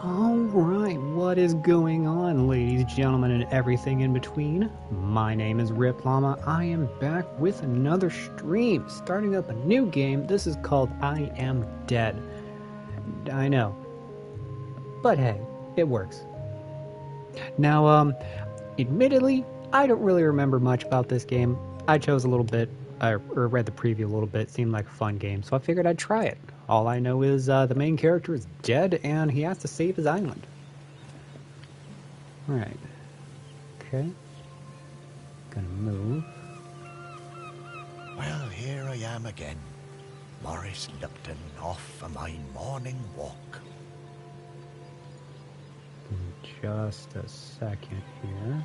Alright, what is going on, ladies, gentlemen, and everything in between? My name is Rip Llama. I am back with another stream, starting up a new game. This is called I Am Dead. I know. But hey, it works. Now, admittedly, I don't really remember much about this game. I chose a little bit, or read the preview a little bit, seemed like a fun game, so I figured I'd try it. All I know is the main character is dead and he has to save his island. Alright. Okay. Gonna move. Well, here I am again. Morris Lupton off for my morning walk. Just a second here.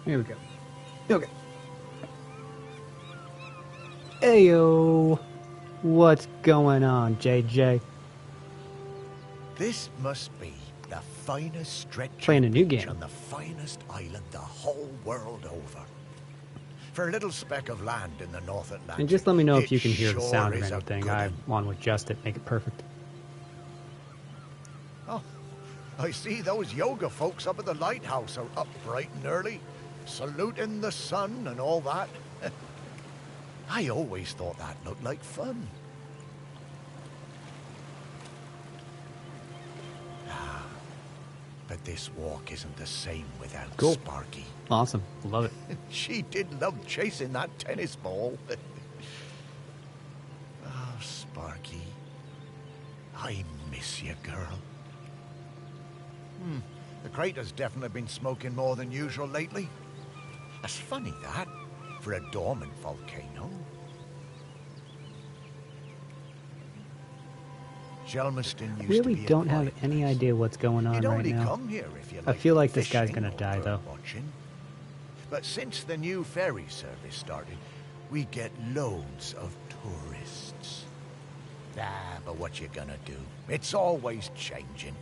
Here we go. Okay. Ayo! What's going on, JJ? This must be the finest stretch Playing a of new beach game. on the finest island the whole world over. For a little speck of land in the North Atlantic. And just let me know if it you can hear the sure sound or is a anything. good I un. want to adjust it, make it perfect. Oh, I see those yoga folks up at the lighthouse are up bright and early, saluting the sun and all that. I always thought that looked like fun. But this walk isn't the same without Cool. Sparky. Awesome. Love it. She did love chasing that tennis ball. Oh, Sparky. I miss you, girl. The crater's definitely been smoking more than usual lately. That's funny, that, for a dormant volcano. Shelmiston used to Really be a don't have quiet any place. idea what's going on You'd right only now. come here if you I liked feel like this guy's fishing gonna or die, bird though. watching. But since the new ferry service started, we get loads of tourists. But what you gonna do? It's always changing.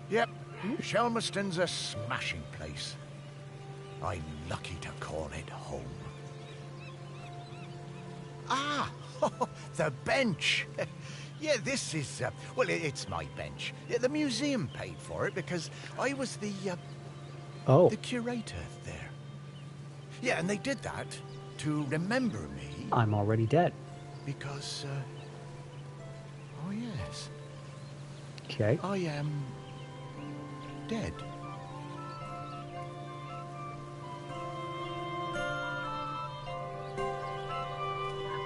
Yep, Shelmiston's a smashing place. I'm lucky to call it home. Ah, the bench. Yeah, this is, well, it's my bench. Yeah, the museum paid for it because I was the curator there. Yeah, and they did that to remember me I'm already dead. because, oh yes, Okay. I am dead.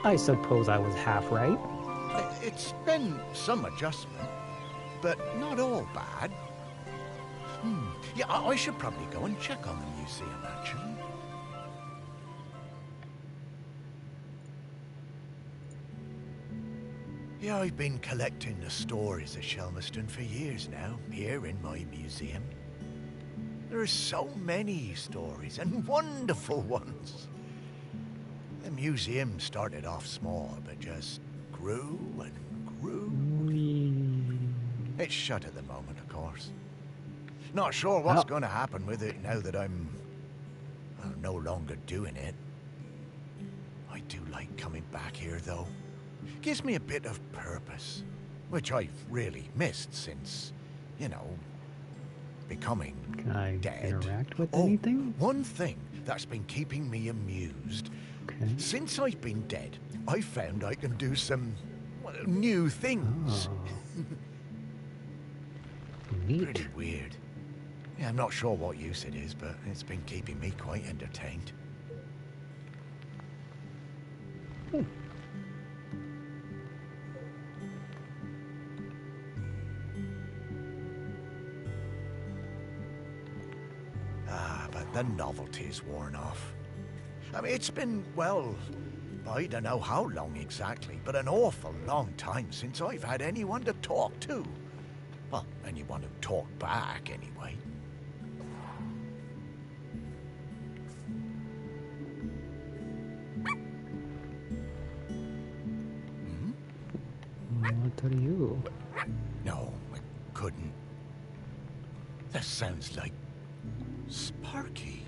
I suppose I was half right. It's been some adjustment, but not all bad. Yeah, I should probably go and check on the museum, actually. Yeah, I've been collecting the stories of Shelmiston for years now, here in my museum. There are so many stories, and wonderful ones. The museum started off small, but just grew and grew. It's shut at the moment, of course. Not sure what's going to happen with it now that I'm no longer doing it. I do like coming back here, though. Gives me a bit of purpose, which I've really missed since, you know, becoming Can I dead. interact with Oh, anything? one thing that's been keeping me amused. Okay. Since I've been dead, I found I can do some new things. Oh. Neat. Pretty weird. Yeah, I'm not sure what use it is, but it's been keeping me quite entertained. But the novelty's worn off. I mean, it's been, well, I don't know how long exactly, but an awful long time since I've had anyone to talk to. Well, anyone who talked back, anyway. What are you? No, I couldn't. That sounds like Sparky.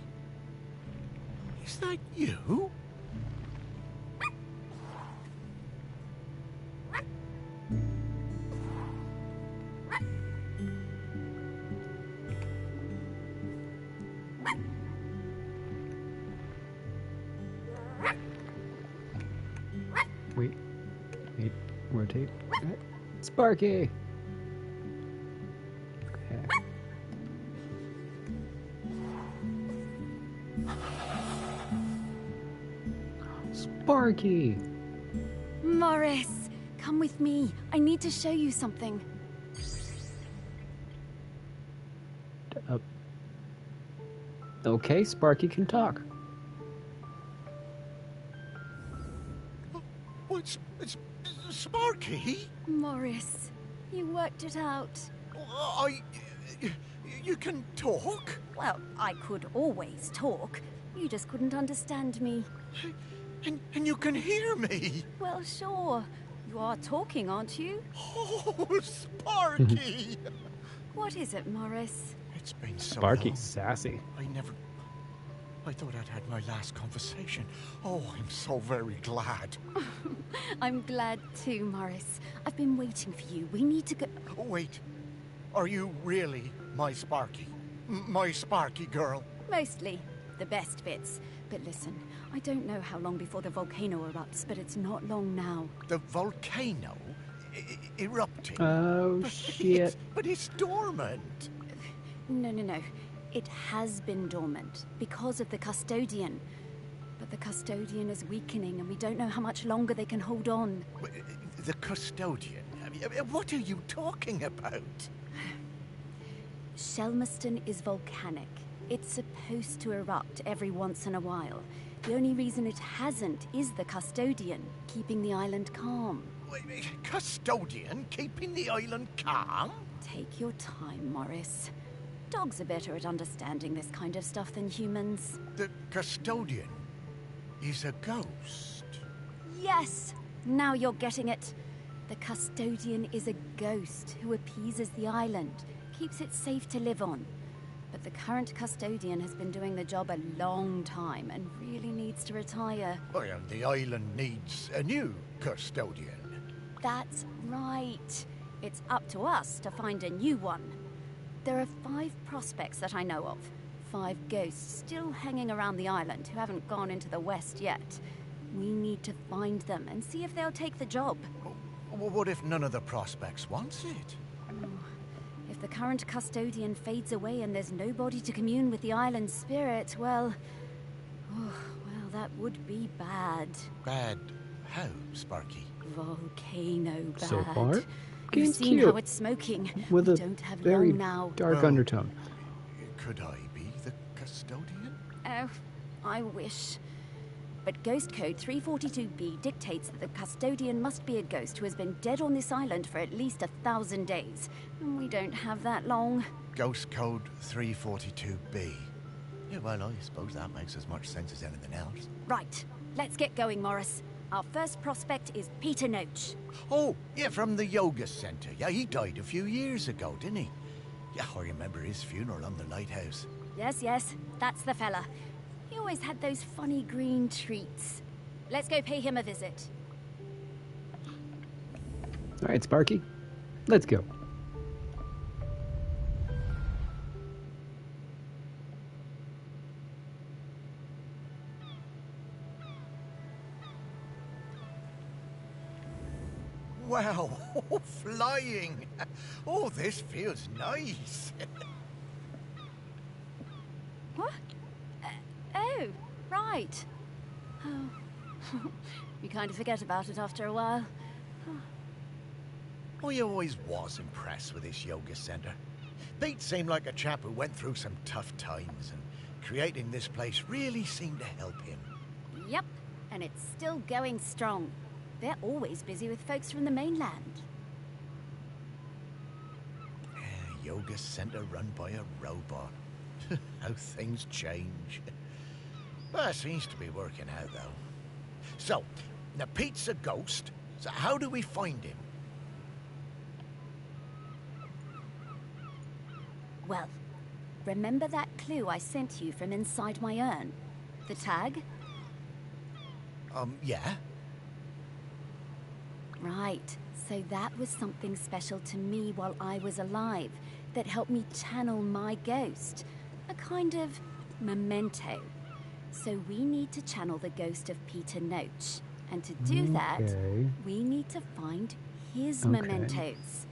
Is that you? Wait, rotate. Sparky! Okay. Sparky! Morris, come with me. I need to show you something. Okay, Sparky can talk. Oh, it's Sparky? Morris, you worked it out. You can talk? Well, I could always talk. You just couldn't understand me. And you can hear me? Well, sure. You are talking, aren't you? Oh, Sparky! What is it, Morris? It's been so Sparky's long. sassy. I thought I'd had my last conversation. Oh, I'm so very glad. I'm glad too, Morris. I've been waiting for you. We need to go... Oh, wait. Are you really my Sparky? My Sparky girl? Mostly. The best bits. But listen, I don't know how long before the volcano erupts, but it's not long now. The volcano? Erupting? Oh, shit. But it's dormant. No. It has been dormant because of the custodian. But the custodian is weakening and we don't know how much longer they can hold on. The custodian? What are you talking about? Shelmerston is volcanic. It's supposed to erupt every once in a while. The only reason it hasn't is the custodian, keeping the island calm. Custodian keeping the island calm? Take your time, Morris. Dogs are better at understanding this kind of stuff than humans. The custodian is a ghost. Yes! Now you're getting it. The custodian is a ghost who appeases the island, keeps it safe to live on. But the current custodian has been doing the job a long time and really needs to retire. Well, the island needs a new custodian. That's right. It's up to us to find a new one. There are 5 prospects that I know of. 5 ghosts still hanging around the island who haven't gone into the west yet. We need to find them and see if they'll take the job. What if none of the prospects wants it? If the current custodian fades away and there's nobody to commune with the island's spirit, well, that would be bad. Bad how, Sparky? Volcano bad. So far, You've game's seen cute. how it's smoking. With we a don't have very long now. dark undertone. Could I be the custodian? Oh, I wish. But Ghost Code 342B dictates that the custodian must be a ghost who has been dead on this island for at least 1,000 days. And we don't have that long. Ghost Code 342B. Yeah, well, I suppose that makes as much sense as anything else. Right, let's get going, Morris. Our first prospect is Peter Noach. Oh, yeah, from the yoga center. Yeah, he died a few years ago, didn't he? Yeah, I remember his funeral on the lighthouse. Yes, that's the fella. He always had those funny green treats. Let's go pay him a visit. All right, Sparky, let's go. Wow, flying. Oh, this feels nice. What? Oh, right. Oh, you kind of forget about it after a while. I always was impressed with this yoga center. Pete seemed like a chap who went through some tough times, and creating this place really seemed to help him. Yep, And it's still going strong. They're always busy with folks from the mainland. Yoga center run by a robot. How things change. Well, it seems to be working out, though. So, now Pete's a ghost. So how do we find him? Well, remember that clue I sent you from inside my urn? The tag? Yeah. Right. So that was something special to me while I was alive that helped me channel my ghost. A kind of memento. So we need to channel the ghost of Peter Noach. And to do that, we need to find his mementos.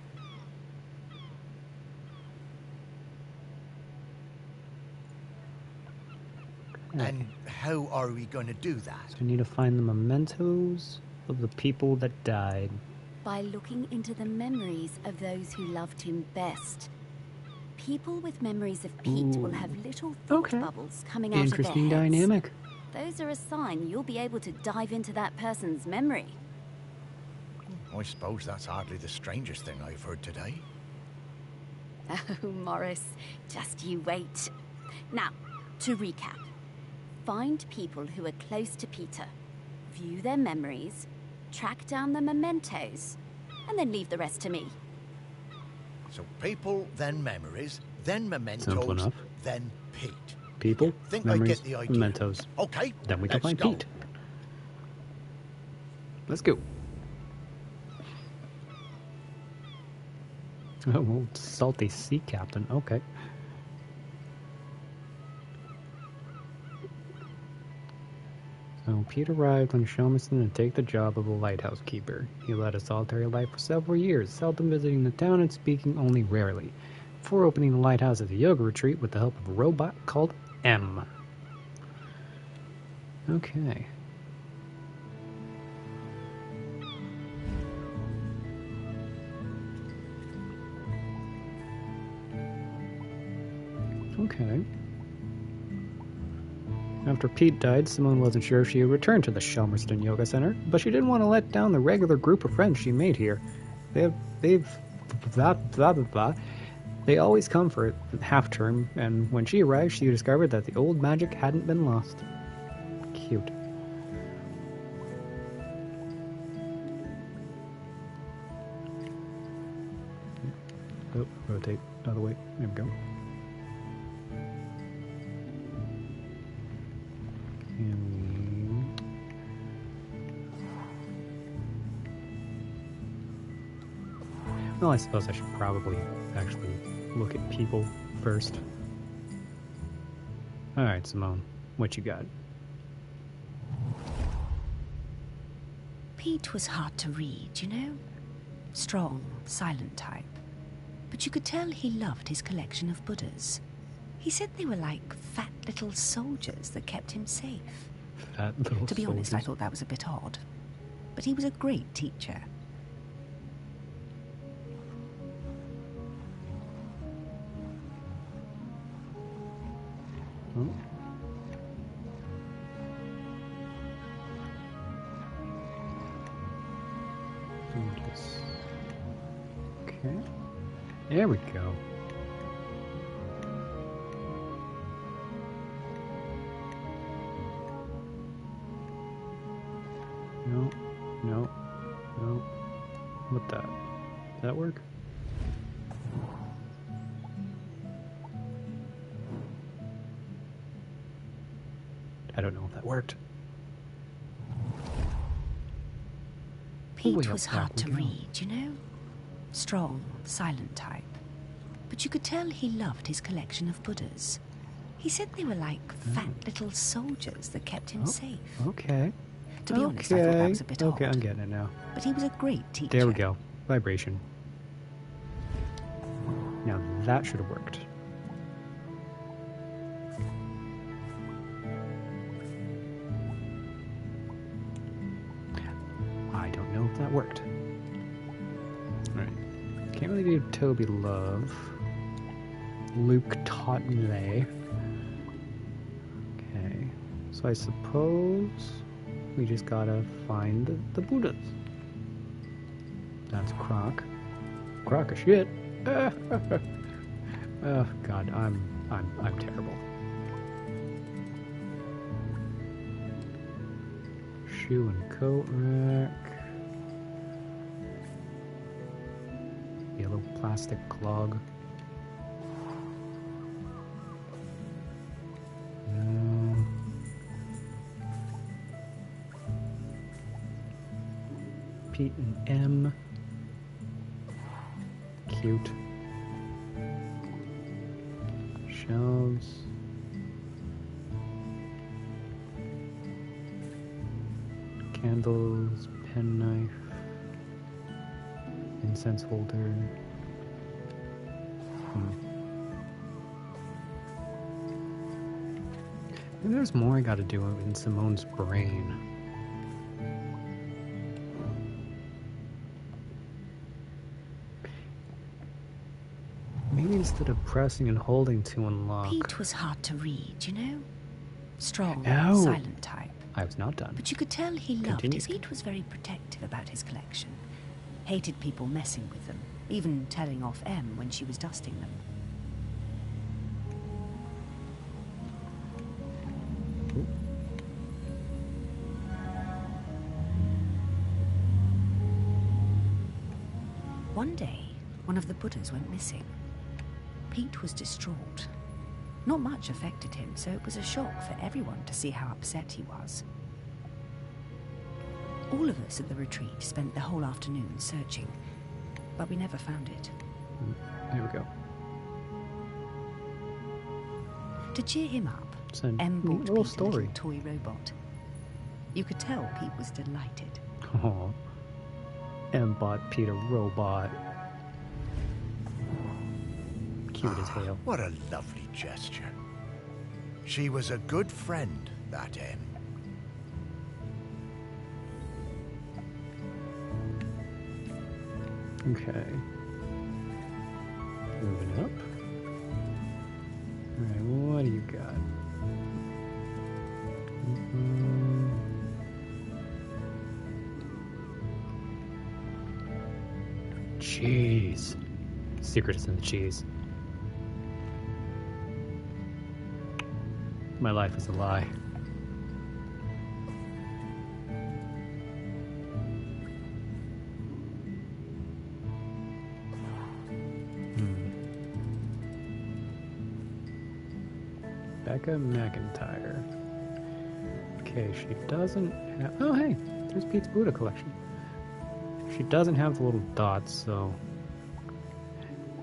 And how are we going to do that? So we need to find the mementos of the people that died. By looking into the memories of those who loved him best. People with memories of Pete will have little thought bubbles coming out of their heads. Interesting dynamic. Those are a sign you'll be able to dive into that person's memory. I suppose that's hardly the strangest thing I've heard today. Oh, Morris, just you wait. Now, to recap. Find people who are close to Peter, view their memories, track down the mementos, and then leave the rest to me. So people, then memories, then mementos, then Pete. People, think memories, I get the idea. mementos. Okay, then we can find go. Pete. Let's go. Oh, well, salty sea captain. Okay. So Pete arrived on Shelmiston to take the job of a lighthouse keeper. He led a solitary life for several years, seldom visiting the town and speaking only rarely, before opening the lighthouse as a yoga retreat with the help of a robot called M. Okay. Okay. After Pete died, Simone wasn't sure if she would return to the Shelmerston Yoga Center, but she didn't want to let down the regular group of friends she made here. They've blah, blah, blah, blah. They always come for half-term, and when she arrived, she discovered that the old magic hadn't been lost. Cute. Oh, rotate other way. There we go. Well, I suppose I should probably actually look at people first. Alright, Simone, what you got? Pete was hard to read, you know? Strong, silent type. But you could tell he loved his collection of Buddhas. He said they were like fat little soldiers that kept him safe. Fat little To be honest, I soldiers. thought that was a bit odd. But he was a great teacher. Oh. Okay. There we go. No, no, no. What the? Does that work? I don't know if that worked. Pete way was up there hard we to go. read, you know? Strong, silent type. But you could tell he loved his collection of Buddhas. He said they were like fat little soldiers that kept him safe. Okay. To be honest, I thought that was a bit odd. Okay, I'm getting it now. But he was a great teacher. There we go. Vibration. Now that should have worked. I don't know if that worked. Alright. Can't really do Toby Love. Luke Tottenley. Okay. So I suppose We just gotta find the Buddhas. That's Croc. Croc of shit. Oh God, I'm terrible. Shoe and coat rack. Yellow plastic clog. No. Pete and M. Cute. Shelves. Candles, penknife, incense holder. Maybe there's more I gotta do in Simone's brain. Maybe instead of pressing and holding to unlock. Pete was hard to read, you know? Strong, Oh. silent type. I was not done. But you could tell he loved Continue. it. Pete was very protective about his collection. Hated people messing with them, even telling off Em when she was dusting them. One day, one of the Buddhas went missing. Pete was distraught. Not much affected him, so it was a shock for everyone to see how upset he was. All of us at the retreat spent the whole afternoon searching, but we never found it. There we go. To cheer him up, It's a Em neat bought little Pete a story. little toy robot. You could tell Pete was delighted. Oh. M bought Pete a robot. Cute as hell. What a lovely gesture. She was a good friend, that Em. Okay. Moving up. Alright, what do you got? Cheese. Secret is in the cheese. My life is a lie. Becca McIntyre. Okay, she doesn't have... Oh, hey! There's Pete's Buddha collection. She doesn't have the little dots, so...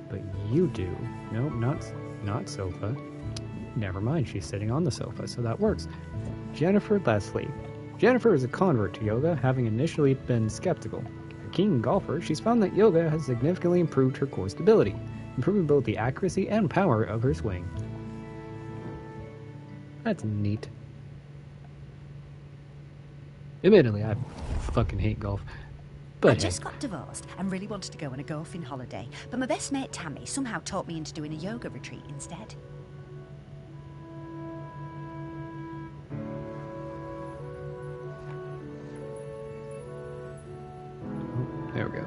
But you do. Nope, not sofa. Never mind, she's sitting on the sofa, so that works. Jennifer Leslie. Jennifer is a convert to yoga, having initially been skeptical. A keen golfer, she's found that yoga has significantly improved her core stability, improving both the accuracy and power of her swing. That's neat. Admittedly, I fucking hate golf. But I just got divorced and really wanted to go on a golfing holiday, but my best mate Tammy somehow talked me into doing a yoga retreat instead. There we go.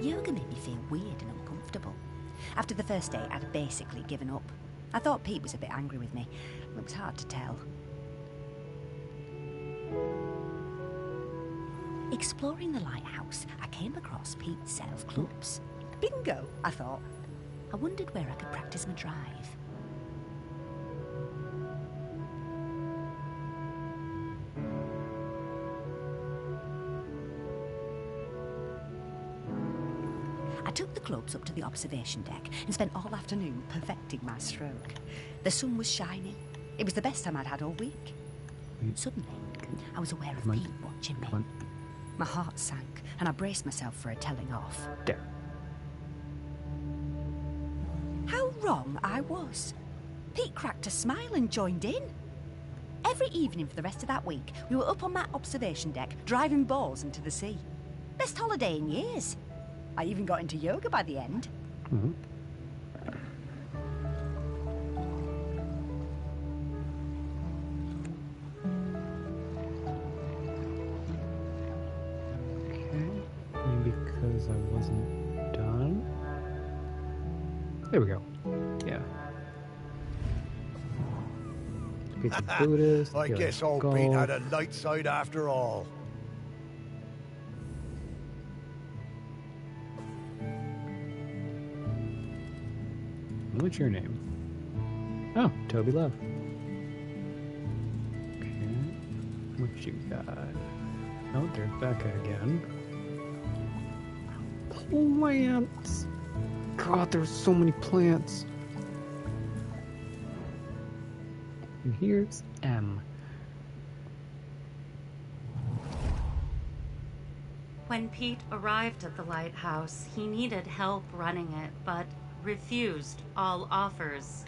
Yoga made me feel weird and uncomfortable. After the first day, I'd basically given up. I thought Pete was a bit angry with me. It was hard to tell. Exploring the lighthouse, I came across Pete's set of clubs. Bingo, I thought. I wondered where I could practice my drive. I took the clubs up to the observation deck and spent all afternoon perfecting my stroke. The sun was shining. It was the best time I'd had all week. Suddenly, I was aware of Come on. Pete watching me. Come on. My heart sank, and I braced myself for a telling off. There. How wrong I was. Pete cracked a smile and joined in. Every evening for the rest of that week, we were up on that observation deck, driving balls into the sea. Best holiday in years. I even got into yoga by the end. because I wasn't done. There we go. Yeah. Pizza Buddhist. I guess old gold. Pete had a light side after all. What's your name? Oh, Toby Love. Okay. What you got? Oh, there's Becca again. Plants! God, there's so many plants. And here's M. When Pete arrived at the lighthouse, he needed help running it, but refused all offers.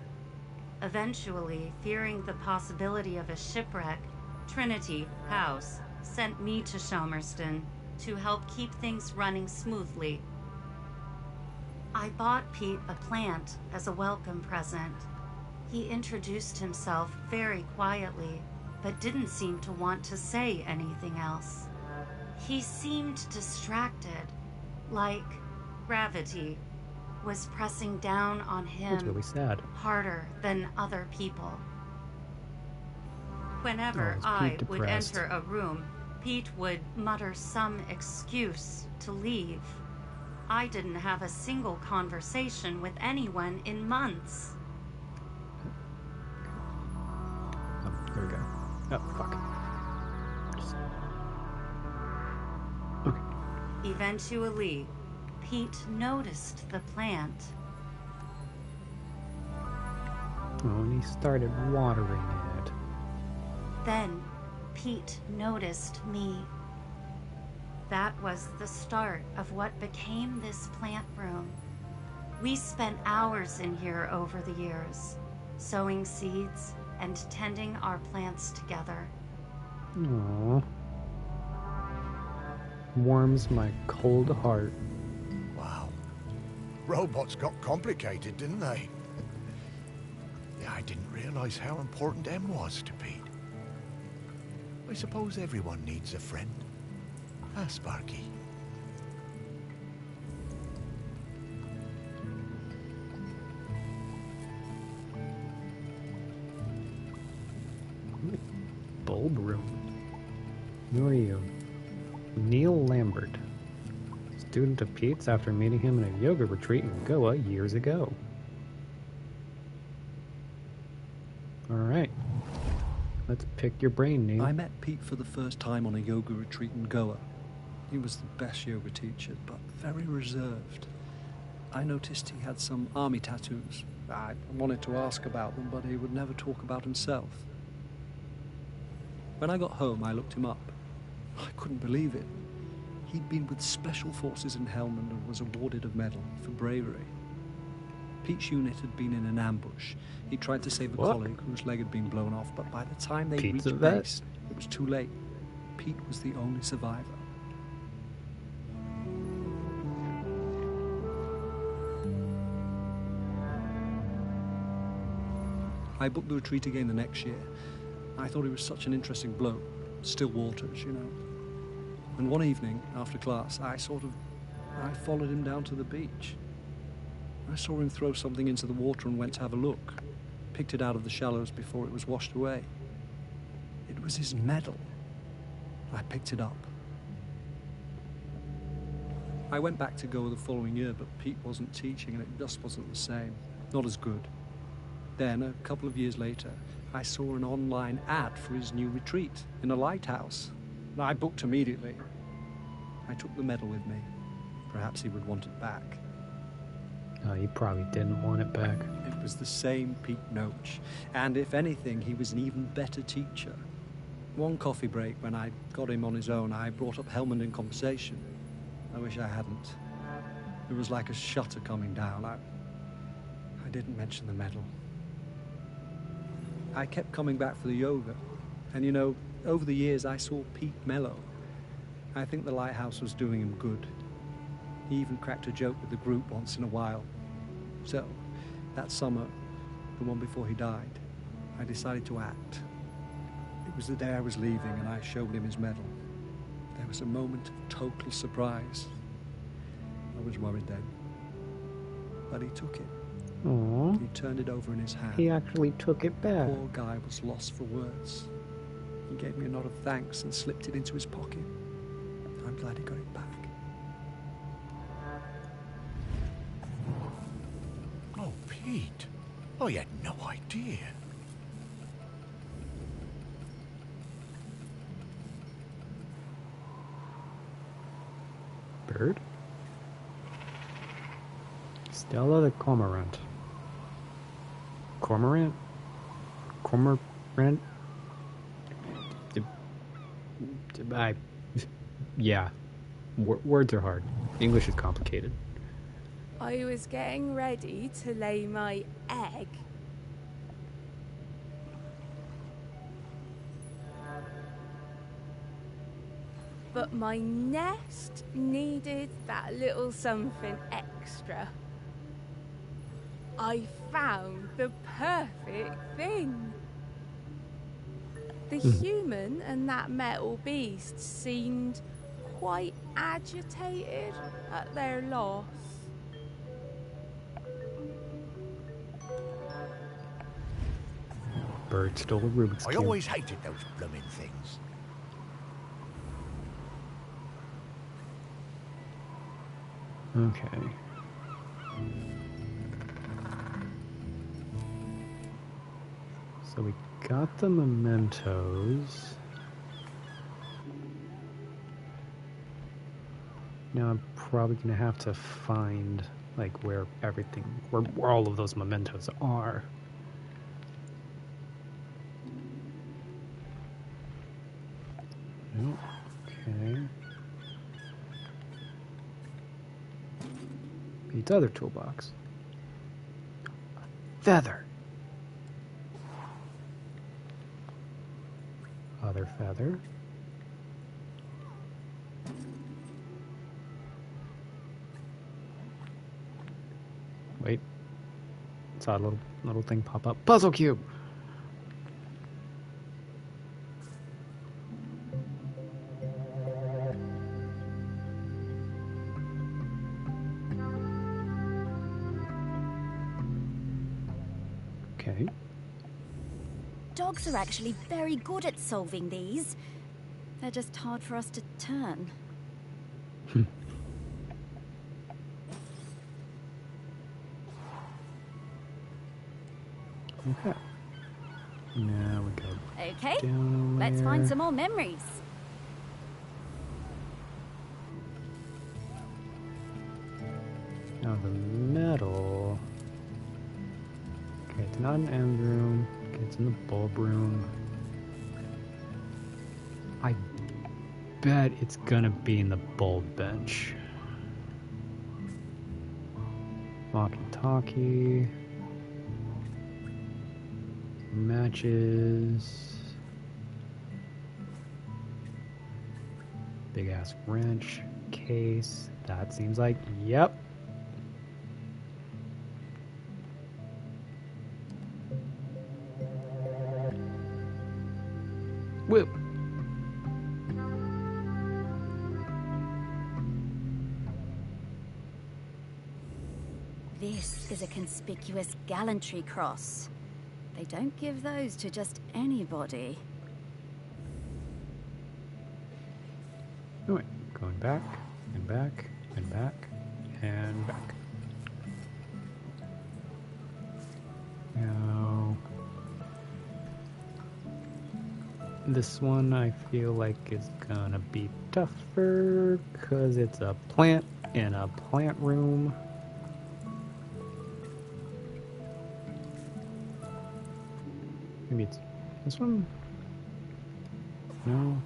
Eventually, fearing the possibility of a shipwreck, Trinity House sent me to Shelmerston to help keep things running smoothly. I bought Pete a plant as a welcome present. He introduced himself very quietly, but didn't seem to want to say anything else. He seemed distracted, like gravity was pressing down on him. That's really sad. Harder than other people. Whenever Oh, is I Pete would depressed? enter a room, Pete would mutter some excuse to leave. I didn't have a single conversation with anyone in months. Oh, there we go. Oh, fuck. Okay. Eventually, Pete noticed the plant. Oh, and he started watering it. Then, Pete noticed me. That was the start of what became this plant room. We spent hours in here over the years, sowing seeds and tending our plants together. Aww. Warms my cold heart. Wow. Robots got complicated, didn't they? Yeah, I didn't realize how important M was to Pete. I suppose everyone needs a friend. Ah, Sparky. Bulb room. Who are you? Neil Lambert. Student of Pete's after meeting him in a yoga retreat in Goa years ago. Alright. Let's pick your brain, Neil. I met Pete for the first time on a yoga retreat in Goa. He was the best yoga teacher, but very reserved. I noticed he had some army tattoos. I wanted to ask about them, but he would never talk about himself. When I got home, I looked him up. I couldn't believe it. He'd been with Special Forces in Helmand and was awarded a medal for bravery. Pete's unit had been in an ambush. He tried to save a colleague whose leg had been blown off, but by the time they reached base, it was too late. Pete was the only survivor. I booked the retreat again the next year. I thought he was such an interesting bloke. Still waters, you know. And one evening, after class, I followed him down to the beach. I saw him throw something into the water and went to have a look. Picked it out of the shallows before it was washed away. It was his medal. I picked it up. I went back to Goa the following year, but Pete wasn't teaching and it just wasn't the same. Not as good. Then, a couple of years later, I saw an online ad for his new retreat in a lighthouse. I booked immediately. I took the medal with me. Perhaps he would want it back. Oh, he probably didn't want it back. It was the same Pete Noach, and if anything, he was an even better teacher. One coffee break, when I got him on his own, I brought up Helmand in conversation. I wish I hadn't. It was like a shutter coming down. I didn't mention the medal. I kept coming back for the yoga, and you know, over the years I saw Pete mellow. I think the lighthouse was doing him good. He even cracked a joke with the group once in a while. So, that summer, the one before he died, I decided to act. It was the day I was leaving and I showed him his medal. There was a moment of total surprise. I was worried then. But he took it. Aw, He turned it over in his hand. he actually took it back. Poor guy was lost for words. He gave me a nod of thanks and slipped it into his pocket. I'm glad he got it back. Oh, Pete. I had no idea. Bird? Stella the Cormorant. Cormorant? Cormorant? Yeah. Words are hard. English is complicated. I was getting ready to lay my egg. But my nest needed that little something extra. I found the perfect thing. The human and that metal beast seemed quite agitated at their loss. Bird stole a Rubik's I Cube. always hated those blooming things. Okay. So we got the mementos. Now I'm probably gonna have to find like where everything, where all of those mementos are. Nope. Okay. Pete's other toolbox. A feather. Other feather. Wait. Saw a little thing pop up. Puzzle cube. Okay. Dogs are actually very good at solving these. They're just hard for us to turn. Okay. Now we go Okay, down a let's find layer. some more memories. Now the metal. Okay, it's not an end room. Okay, it's in the bulb room. I bet it's gonna be in the bulb bench. Walkie-talkie. Matches. Big ass wrench. Case. That seems like, yep. Whoop. This is a conspicuous gallantry cross. They don't give those to just anybody. Oh, wait. Going back, and back, and back, and back. Now, this one I feel like is gonna be tougher because it's a plant in a plant room. Maybe it's this one? No.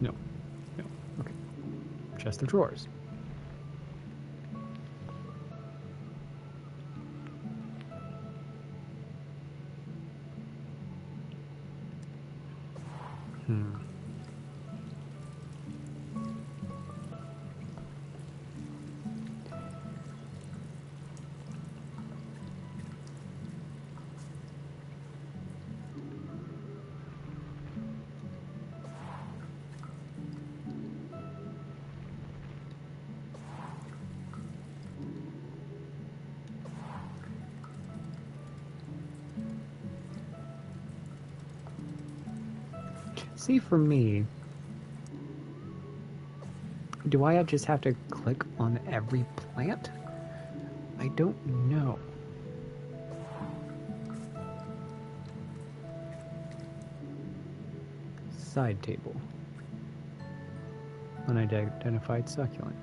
No. No. Okay. Chest of drawers. See, for me, do I just have to click on every plant? I don't know. Side table. Unidentified succulent.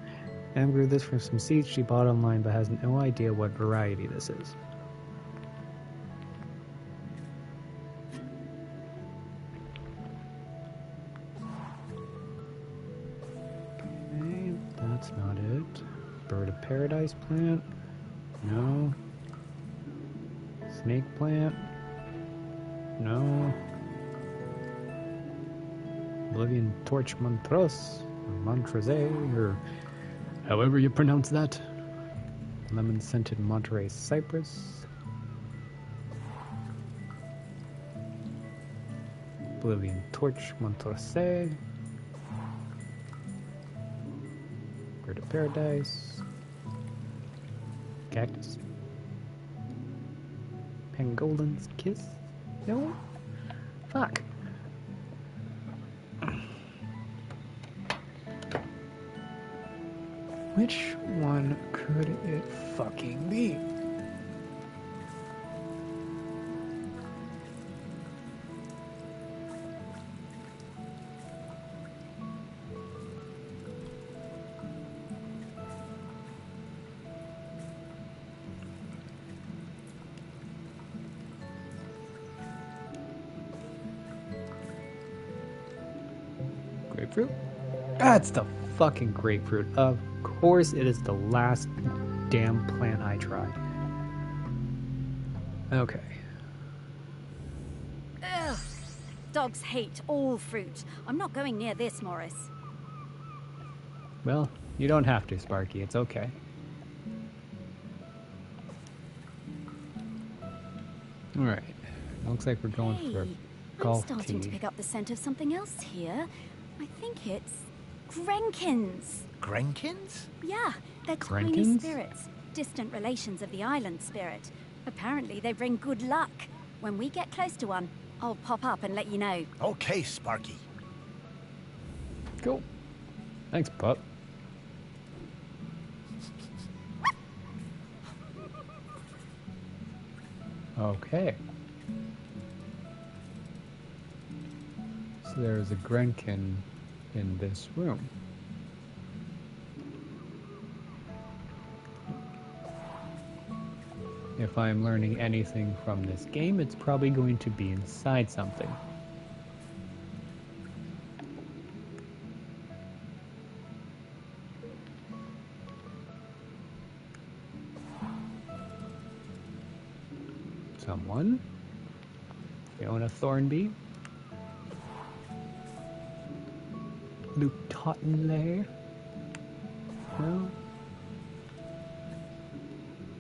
Em grew this from some seeds she bought online but has no idea what variety this is. Okay, that's not it. Bird of paradise plant? No. Snake plant? No. Oblivion torch montrose, or montrose, or however you pronounce that. Lemon scented Monterey cypress. Oblivion torch montrose. Bird of paradise. Cactus. Pangolins kiss? No? Fuck. Which one could it fucking be? Grapefruit? That's the fucking grapefruit. Of course it is the last damn plant I tried. Okay. Ugh. Dogs hate all fruit. I'm not going near this, Morris. Well, you don't have to, Sparky. It's okay. Alright. Looks like we're going for a golf I'm starting tee. to pick up the scent of something else here. I think it's Grenkins. Grenkins? Yeah, they're tiny Grenkins? spirits, distant relations of the island spirit. Apparently they bring good luck. When we get close to one, I'll pop up and let you know. Okay, Sparky. Cool. Thanks, pup. Okay. So there's a Grenkin in this room. If I'm learning anything from this game, it's probably going to be inside something. Someone? Fiona Thornby? Luke Tottenley? No?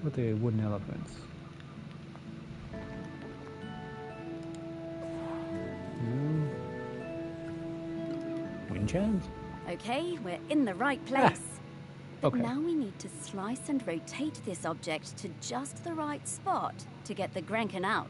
What are the wooden elephants? No? Wind chimes? Okay, we're in the right place. But Okay. now we need to slice and rotate this object to just the right spot to get the Grenkin out.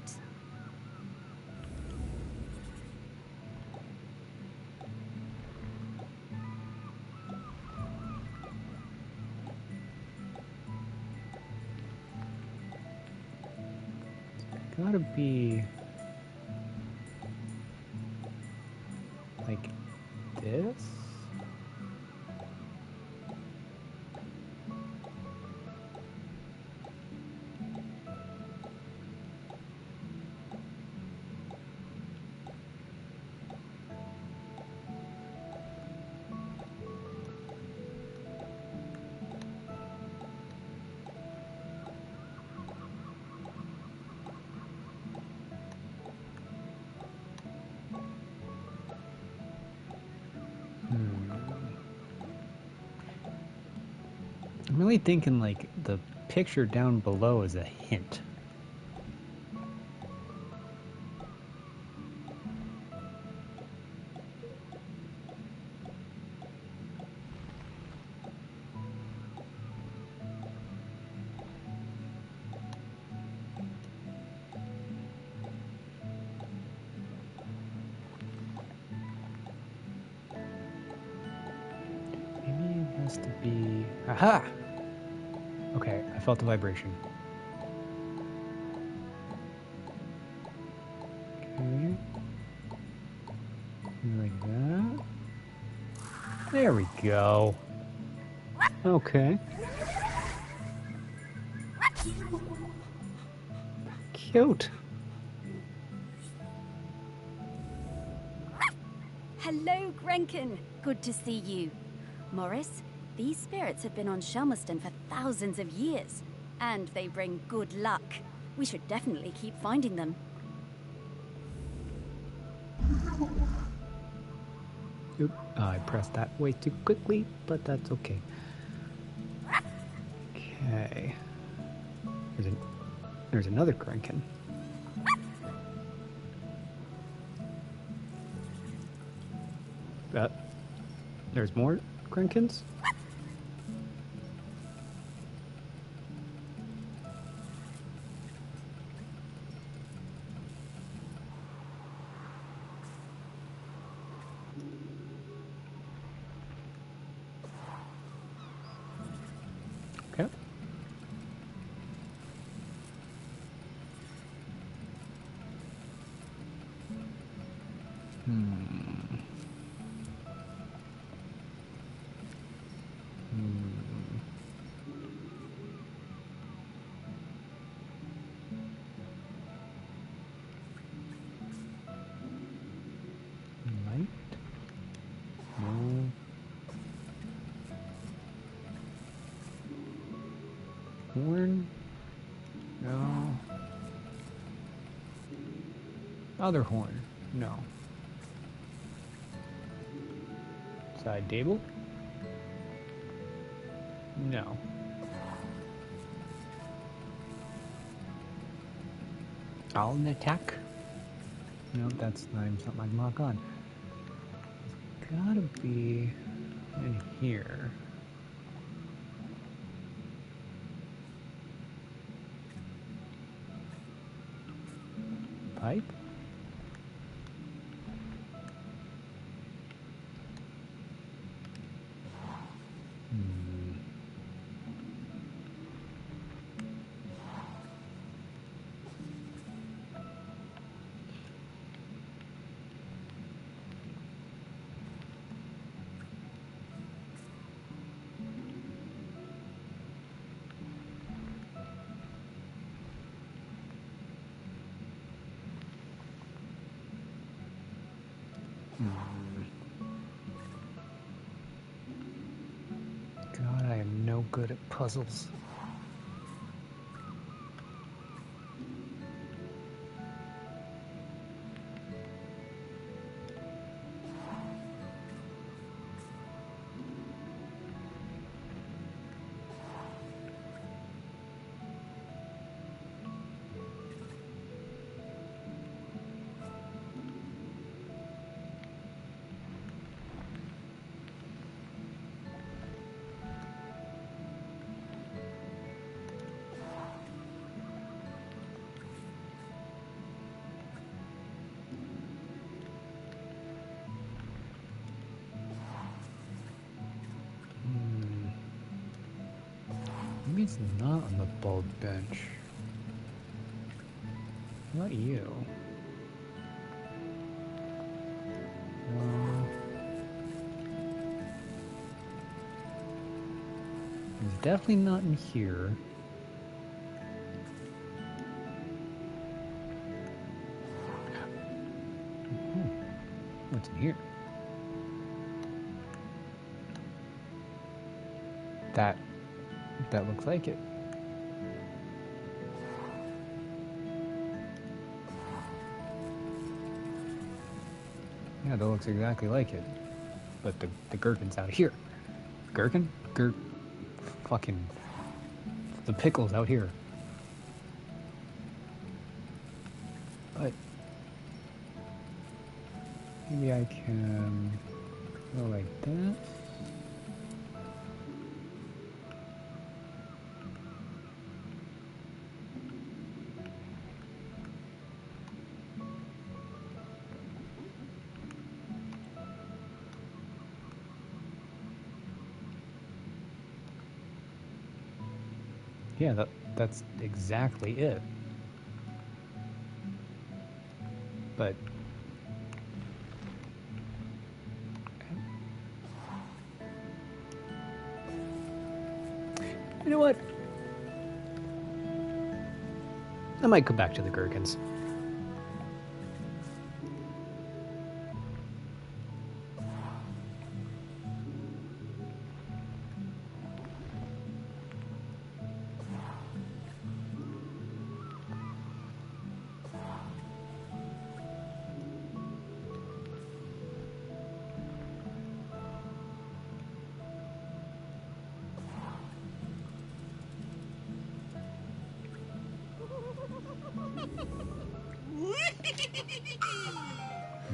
Gotta be like this? I'm really thinking like the picture down below is a hint. has to be... Aha! Okay, I felt the vibration. Okay. Like that. There we go. Okay. Cute. Hello, Grenkin. Good to see you. Morris, these spirits have been on Shelmerston for thousands of years, and they bring good luck. We should definitely keep finding them. Oop, I pressed that way too quickly, but that's okay. Okay. There's another Grenkin. There's more Grenkins? Okay. Light? No. Horn? No. Other horn? No. Side table? No. All in attack? No, that's not even something I can lock on. It's gotta be in here. Pipe? God, I am no good at puzzles. Maybe it's not on the bulb bench. What about you? It's definitely not in here. What's in here? That looks like it. Yeah, that looks exactly like it. But the gherkin's out here. Gherkin? Fucking... The pickle's out here. But... maybe I can... go like that. Yeah, that's exactly it. But you know what? I might go back to the gherkins.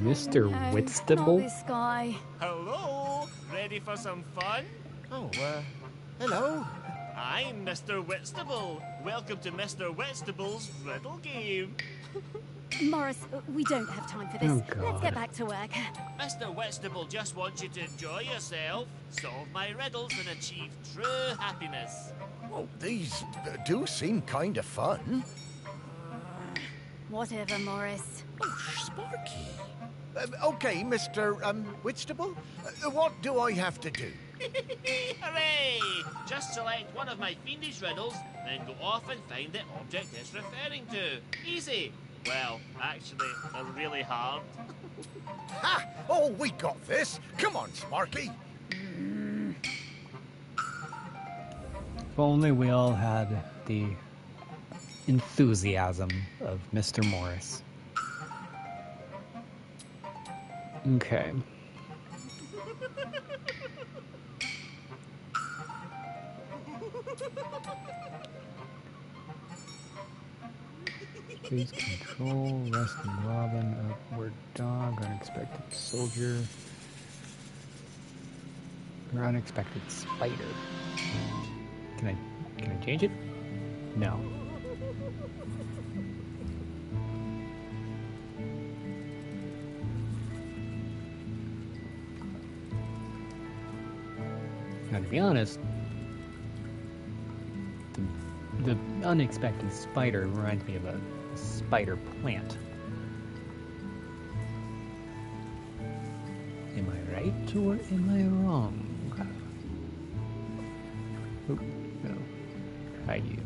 Mr. No, Whitstable? not this guy. Hello, ready for some fun? Oh, hello. I'm Mr. Whitstable. Welcome to Mr. Whitstable's riddle game. Morris, we don't have time for this. Oh, Let's God. get back to work. Mr. Whitstable just wants you to enjoy yourself, solve my riddles, and achieve true happiness. Oh, these do seem kind of fun. Whatever, Morris. Oh, Sparky. Okay, Mr. Whitstable, what do I have to do? Hooray! Just select one of my fiendish riddles, then go off and find the object it's referring to. Easy. Well, actually, they're really hard. Ha! Oh, we got this. Come on, Sparky. If only we all had the enthusiasm of Mr. Morris. Okay. Please control, resting robin, upward dog, unexpected soldier, or unexpected spider. Can I change it? No. Now, to be honest, the unexpected spider reminds me of a spider plant. Am I right or am I wrong? Oh, no. Try you.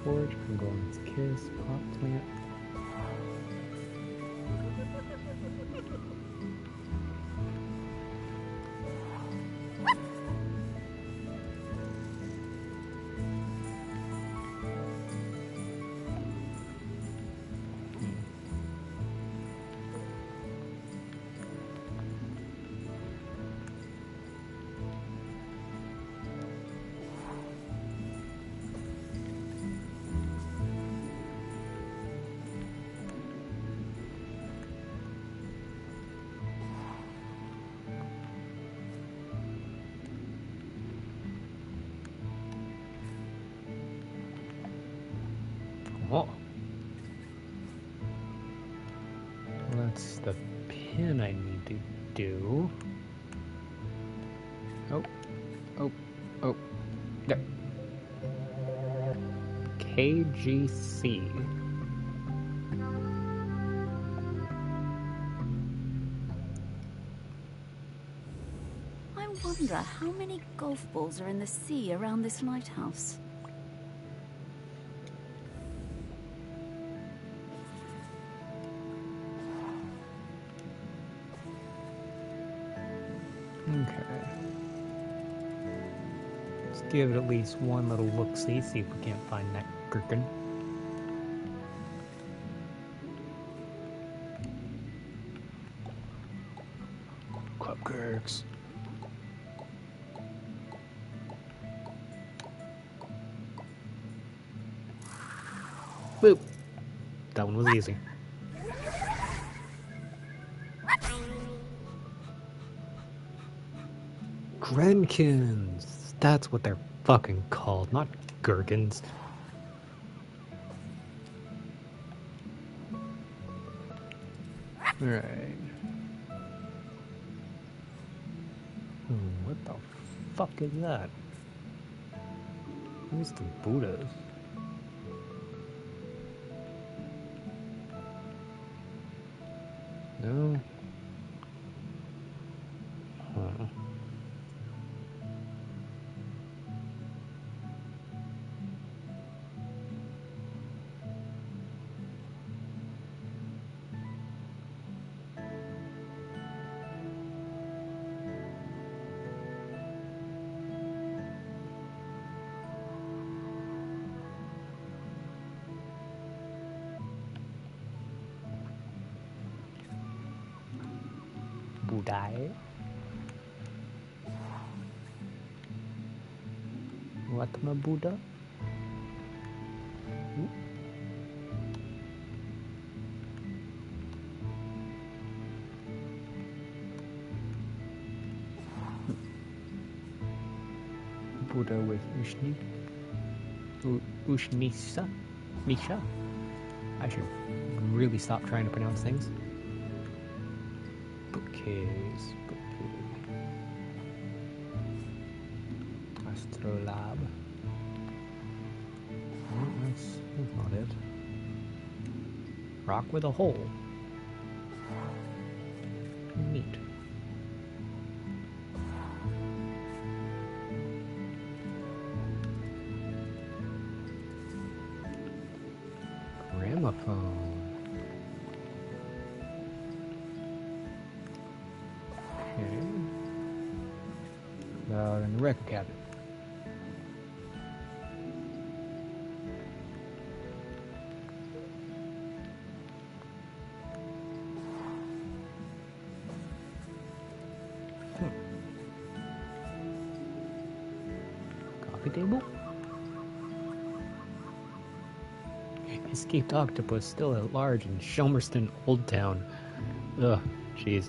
Torch, Mongolian's kiss, pot plant. Oh. That's the pin I need to do. Oh. There. KGC. I wonder how many golf balls are in the sea around this lighthouse. Okay. Let's give it at least one little look-see, see if we can't find that gherkin. Club gherks. Boop. That one was easy. Grenkins. That's what they're fucking called, not gherkins. Alright. What the fuck is that? Who's the Buddhas? No? Huh. Budai? What my Buddha? Buddha with Ushnisa? Misha? I should really stop trying to pronounce things. Bookcase. Astrolab. Oh, that's not it. Rock with a hole. Neat. Gramophone. Okay. About in the record cabinet. Coffee table? Escaped octopus still at large in Shelmerston Old Town. Ugh, jeez.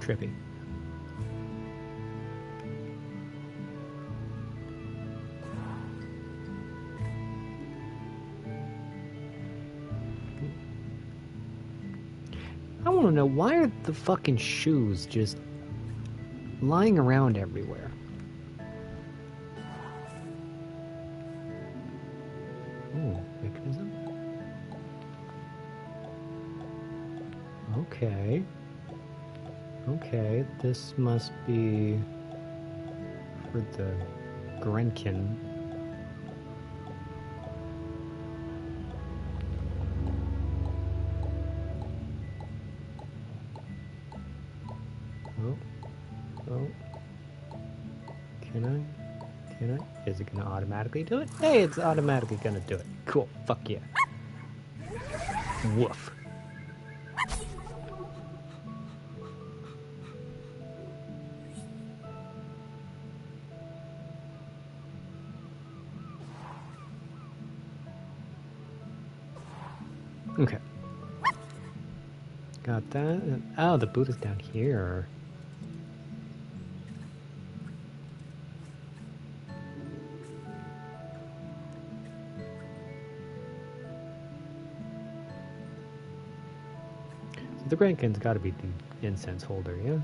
Trippy. I want to know, why are the fucking shoes just lying around everywhere? Ooh, mechanism? Okay. Okay, this must be for the Grenkin. Oh. Can I? Is it gonna automatically do it? Hey, it's automatically gonna do it. Cool, fuck yeah. Woof. Okay. Got that. Oh, the boot is down here. So the Grankin's got to be the incense holder, yeah?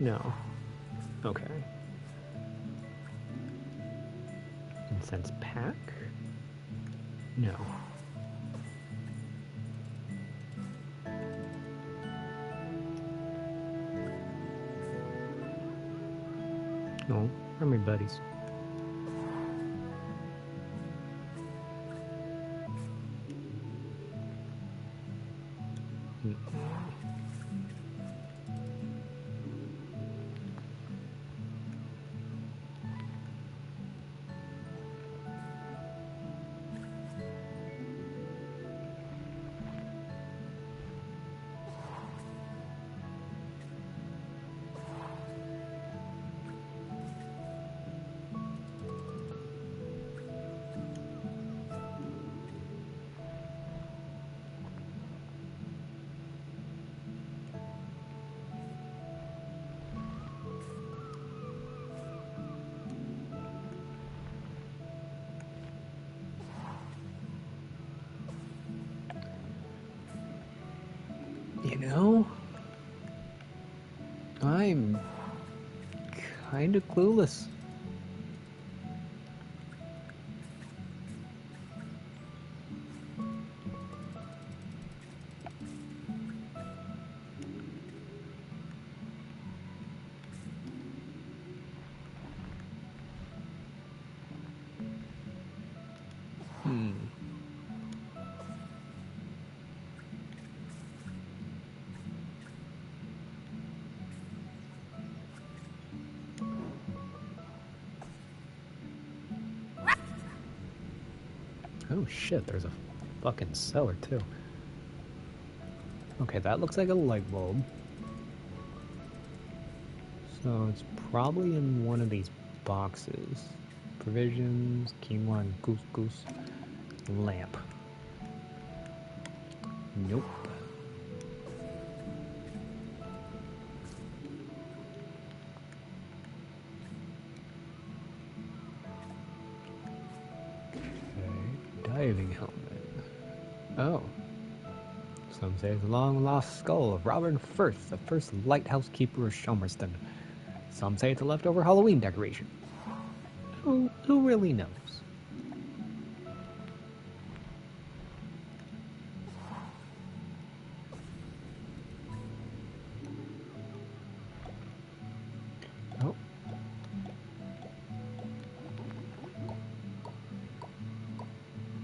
No. Okay. Incense pack? No. No, are my buddies. know, I'm kind of clueless. Oh shit, there's a fucking cellar too. Okay, that looks like a light bulb. So it's probably in one of these boxes. Provisions, quinoa, and couscous. Lamp. Nope. Okay, diving helmet. Oh. Some say it's a long-lost skull of Robert Firth, the first lighthouse keeper of Shomerston. Some say it's a leftover Halloween decoration. Who really knows? Oh.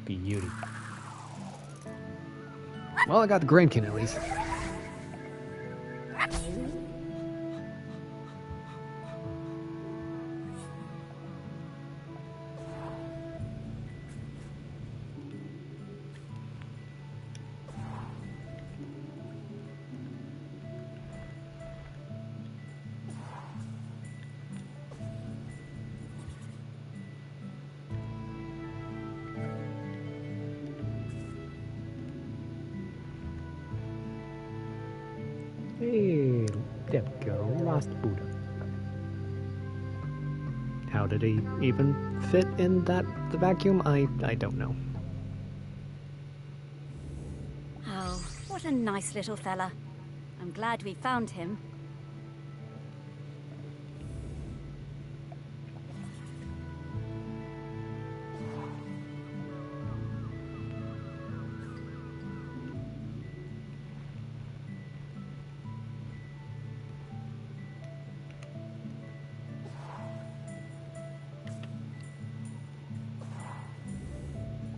Beauty. Well, I got the grain-kin at least. Hey, there we go, lost Buddha. How did he even fit in the vacuum? I don't know. Oh, what a nice little fella. I'm glad we found him.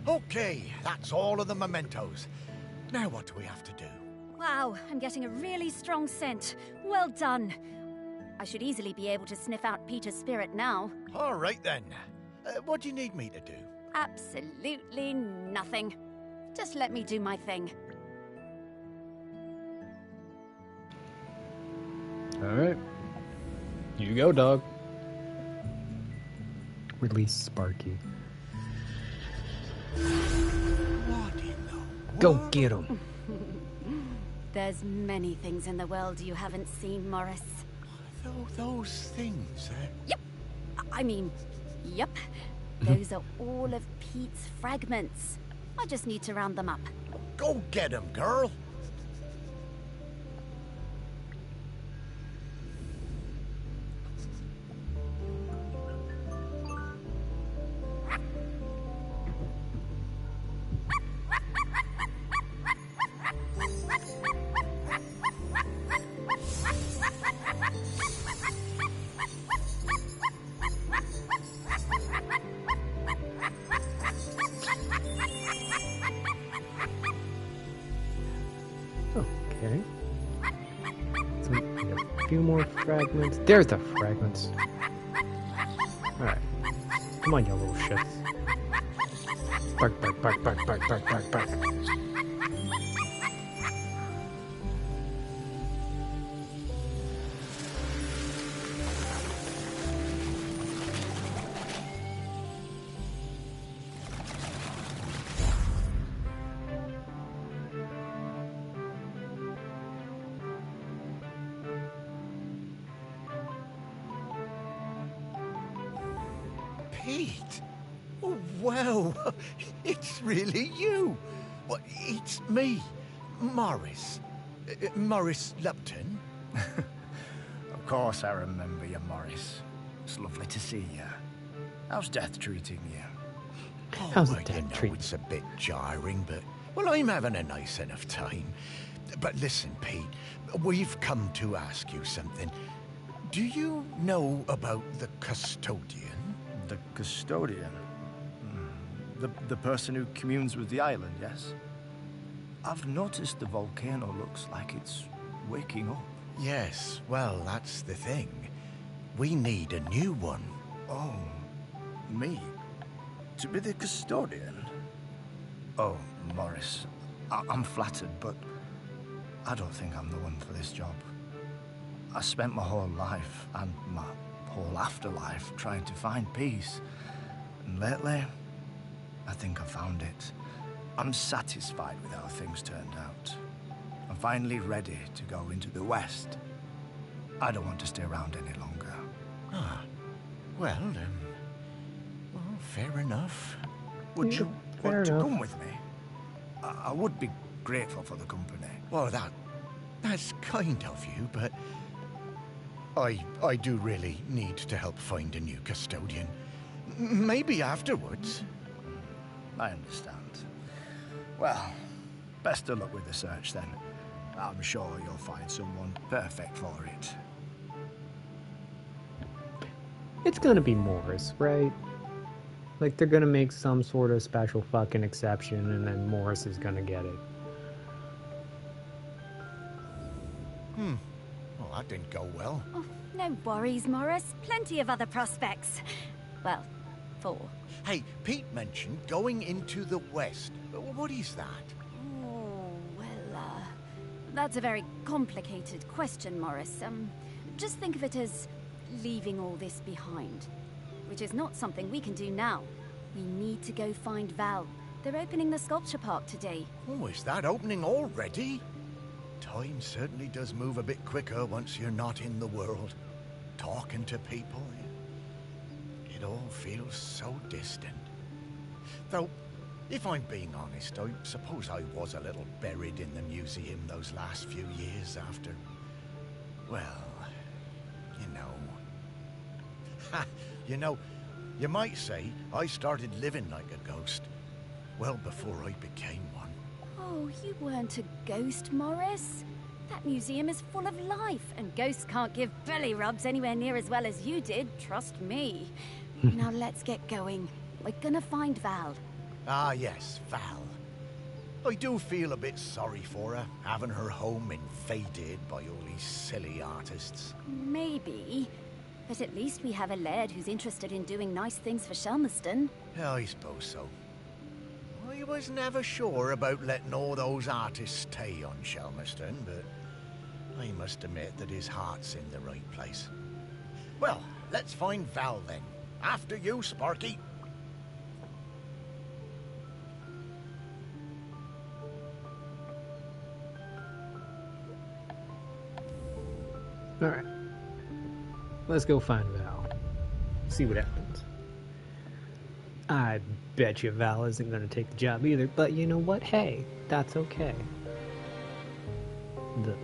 Okay, that's all of the mementos. Now what do we have to do? Wow, I'm getting a really strong scent. Well done. I should easily be able to sniff out Peter's spirit now. All right then. What do you need me to do? Absolutely nothing. Just let me do my thing. Alright. You go, dog. Release Sparky. What in the Go world? get him. There's many things in the world you haven't seen, Morris. Those things, Yep. I mean, yep. Those are all of Pete's fragments. I just need to round them up. Go get 'em, girl. Okay. So, a few more fragments. There's the fragments. Alright. Come on, you little shits. Bark, bark, bark, bark, bark, bark, bark, bark. Pete? Oh, wow. It's really you. Well, it's me, Morris. Morris Lupton? Of course I remember you, Morris. It's lovely to see you. How's death treating you? How's well, death you know, treating it's a bit jarring, but... Well, I'm having a nice enough time. But listen, Pete, we've come to ask you something. Do you know about the custodian? The custodian? The person who communes with the island, yes? I've noticed the volcano looks like it's waking up. Yes, well, that's the thing. We need a new one. Oh, me? To be the custodian? Oh, Morris, I'm flattered, but I don't think I'm the one for this job. I spent my whole life and my whole afterlife trying to find peace. And lately, I think I found it. I'm satisfied with how things turned out. I'm finally ready to go into the West. I don't want to stay around any longer. Ah, well, fair enough. Would you fair want to enough. come with me? I would be grateful for the company. Well, that's kind of you, but... I do really need to help find a new custodian. Maybe afterwards. I understand. Well, best of luck with the search then. I'm sure you'll find someone perfect for it. It's gonna be Morris, right? Like, they're gonna make some sort of special fucking exception, and then Morris is gonna get it. Well, that didn't go well. Oh, no worries, Morris. Plenty of other prospects. Well, 4. Hey, Pete mentioned going into the West. What is that? Oh, well, that's a very complicated question, Morris. Just think of it as leaving all this behind. Which is not something we can do now. We need to go find Val. They're opening the sculpture park today. Oh, is that opening already? Time certainly does move a bit quicker once you're not in the world. Talking to people, it all feels so distant. Though, if I'm being honest, I suppose I was a little buried in the museum those last few years after... Well, you know... Ha! You know, you might say I started living like a ghost well before I became one. Oh, you weren't a ghost, Morris. That museum is full of life, and ghosts can't give belly rubs anywhere near as well as you did, trust me. Now let's get going. We're gonna find Val. Ah, yes, Val. I do feel a bit sorry for her, having her home invaded by all these silly artists. Maybe. But at least we have a laird who's interested in doing nice things for Shelmerston. Yeah, I suppose so. I was never sure about letting all those artists stay on Shelmerston, but I must admit that his heart's in the right place. Well, let's find Val then. After you, Sparky. Alright. Let's go find Val. See what happens. I bet you Val isn't going to take the job either, but you know what? Hey, that's okay. The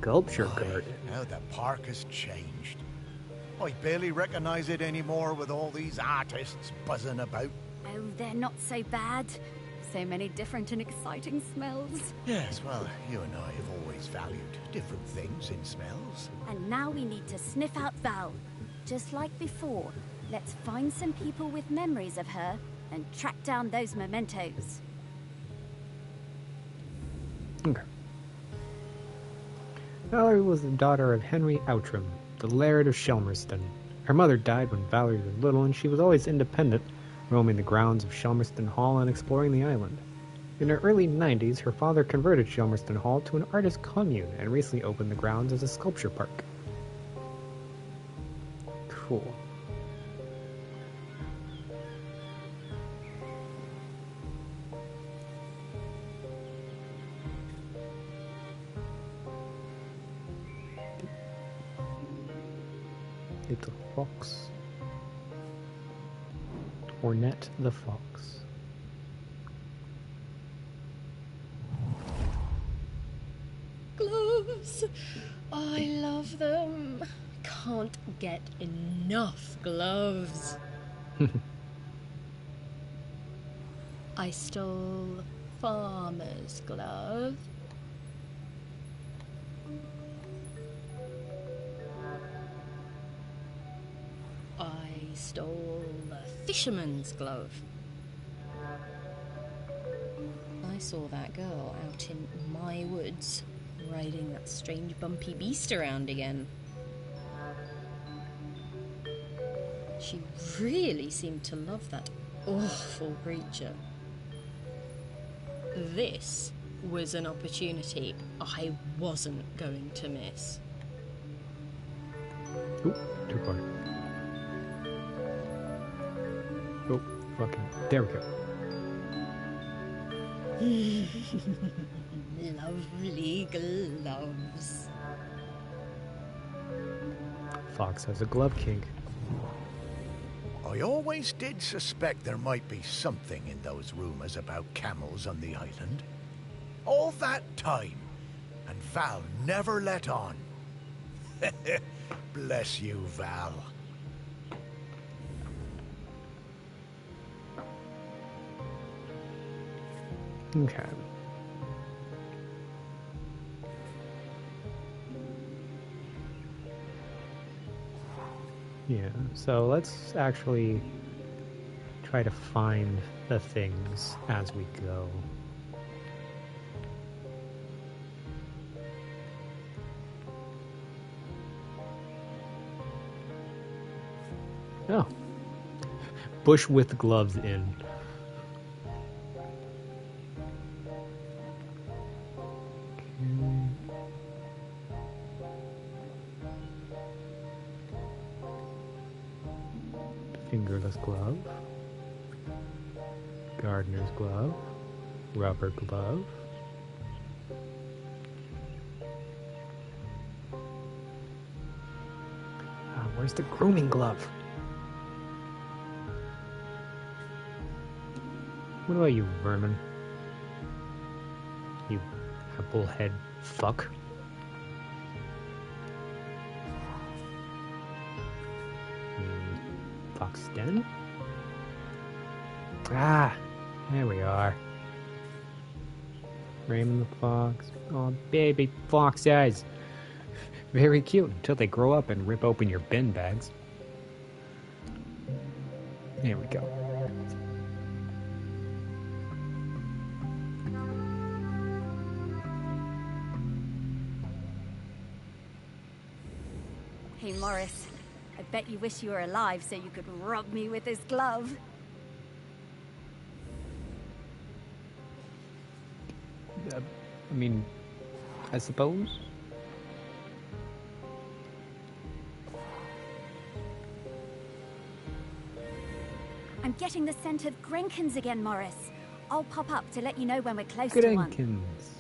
sculpture garden. How the park has changed. I barely recognize it anymore with all these artists buzzing about. Oh, they're not so bad. So many different and exciting smells. Yes, well, you and I have always valued different things in smells. And now we need to sniff out Val. Just like before, let's find some people with memories of her and track down those mementos. Okay. Valerie was the daughter of Henry Outram, the Laird of Shelmerston. Her mother died when Valerie was little, and she was always independent, roaming the grounds of Shelmerston Hall and exploring the island. In her early 90s, her father converted Shelmerston Hall to an artist commune and recently opened the grounds as a sculpture park. Cool. Little fox. Ornette the fox. gloves. I love them. Can't get enough gloves. I stole farmer's glove. I stole the fisherman's glove. I saw that girl out in my woods, riding that strange bumpy beast around again. She really seemed to love that awful creature. This was an opportunity I wasn't going to miss. Oop, too far. Oh, fucking. There we go. Lovely gloves. Fox has a glove kink. I always did suspect there might be something in those rumours about camels on the island. All that time, and Val never let on. Bless you, Val. Okay. Yeah, so let's actually try to find the things as we go. Oh. Bush with gloves in. Fingerless glove, gardener's glove, rubber glove, where's the grooming glove? What about you, vermin? You applehead fuck. Fox den? Ah, there we are. Raymond the fox. Oh, baby fox eyes. Very cute until they grow up and rip open your bin bags. There we go. Hey, Morris. I bet you wish you were alive so you could rub me with this glove. I mean, I suppose. I'm getting the scent of Grenkins again, Morris. I'll pop up to let you know when we're close to one. Grenkins.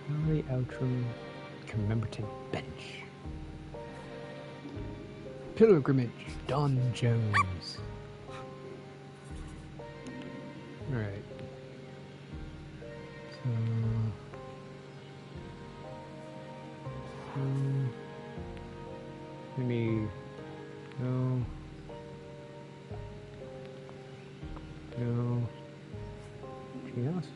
Primary Outram Commemorative Bench. Pilgrimage, Don Jones. Alright. So... maybe... No. No. Anything else?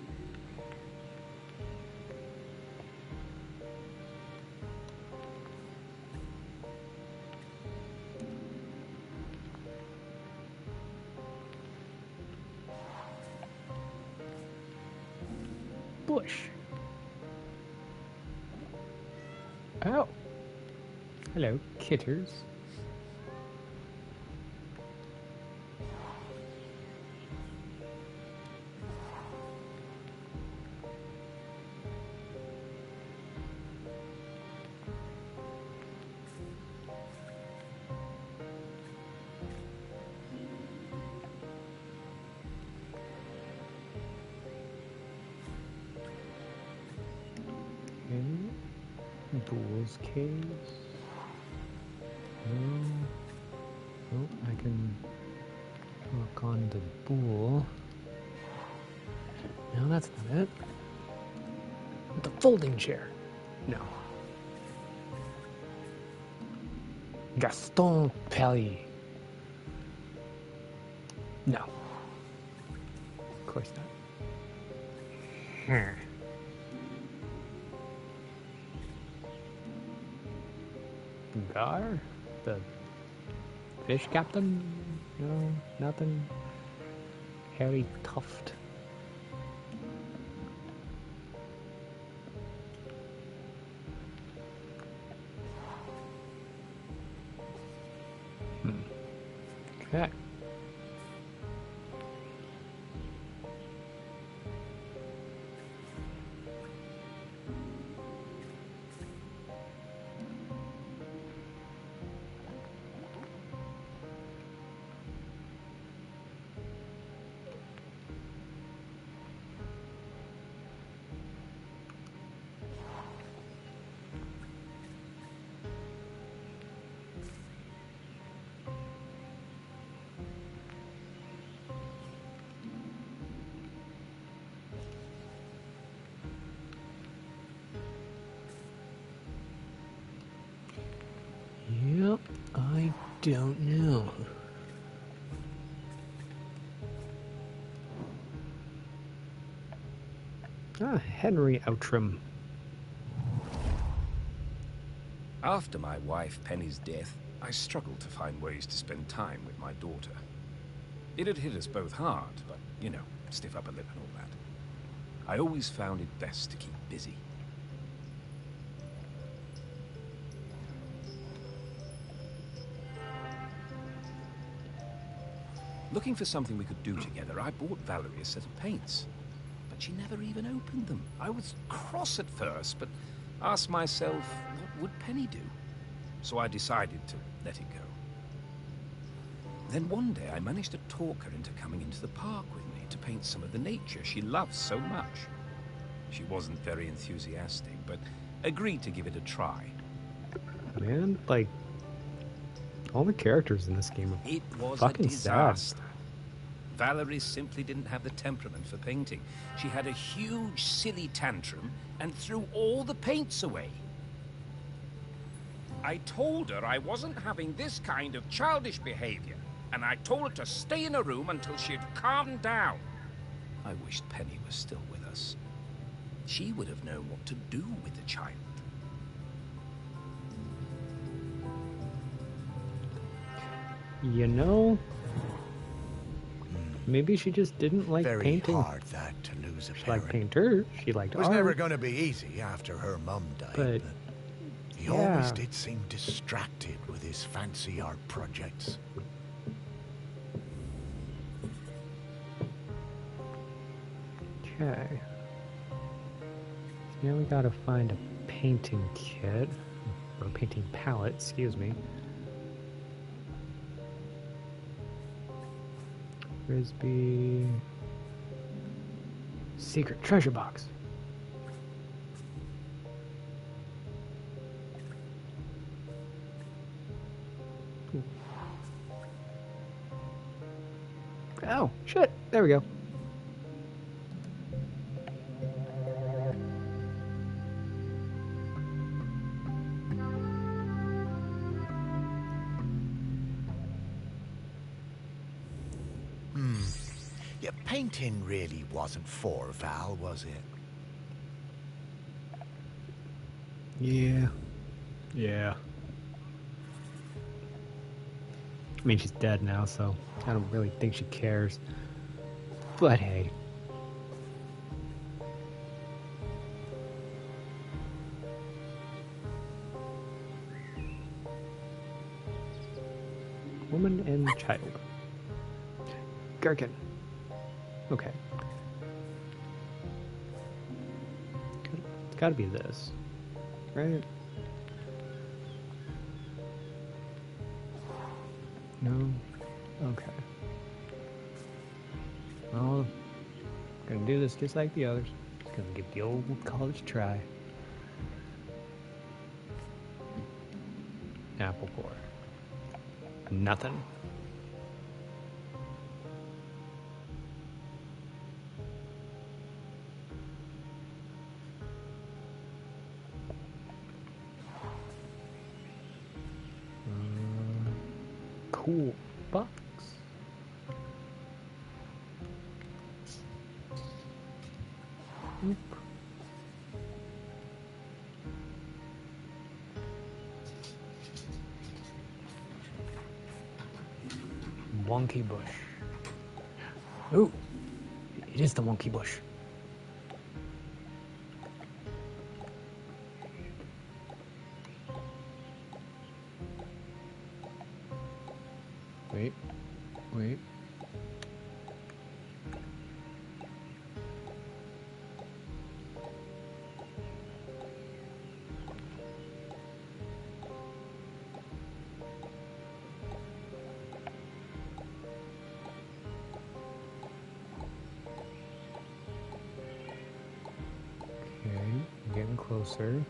Bush. Oh. Hello, kitters. Bull's caves. No. Oh, I can walk on the bull. No, that's not it. The folding chair. No. Gaston Pelly. No. Of course not. Gar? The fish captain? No, nothing. Harry Tuft. Okay. Yep, I don't know. Ah, Henry Outram. After my wife Penny's death, I struggled to find ways to spend time with my daughter. It had hit us both hard, but, you know, stiff upper lip and all that. I always found it best to keep busy. Looking for something we could do together, I bought Valerie a set of paints. But she never even opened them. I was cross at first, but asked myself, what would Penny do? So I decided to let it go. Then one day I managed to talk her into coming into the park with me to paint some of the nature she loves so much. She wasn't very enthusiastic, but agreed to give it a try. Man, like, all the characters in this game are It was fucking a disaster. sad. Valerie simply didn't have the temperament for painting. She had a huge, silly tantrum and threw all the paints away. I told her I wasn't having this kind of childish behavior, and I told her to stay in her room until she had calmed down. I wished Penny was still with us. She would have known what to do with the child. You know, maybe she just didn't like Very painting. hard that to lose a She parent. liked painters. She liked It was art. never going to be easy after her mum died, But, he always yeah. did seem distracted with his fancy art projects. Okay. So now we gotta find a painting kit. Or a painting palette, excuse me. Frisbee. Secret treasure box. Oh, shit. There we go. Yeah, painting really wasn't for Val, was it? Yeah. Yeah. I mean, she's dead now, so I don't really think she cares. But hey. Woman and child. Gherkin. Okay. It's gotta be this. Right? No? Okay. Well, gonna do this just like the others. Just gonna give the old college try. Apple core. Nothing. cool box. Oop. Wonky bush. Ooh, it is the wonky bush. Wait, wait. Okay, getting closer.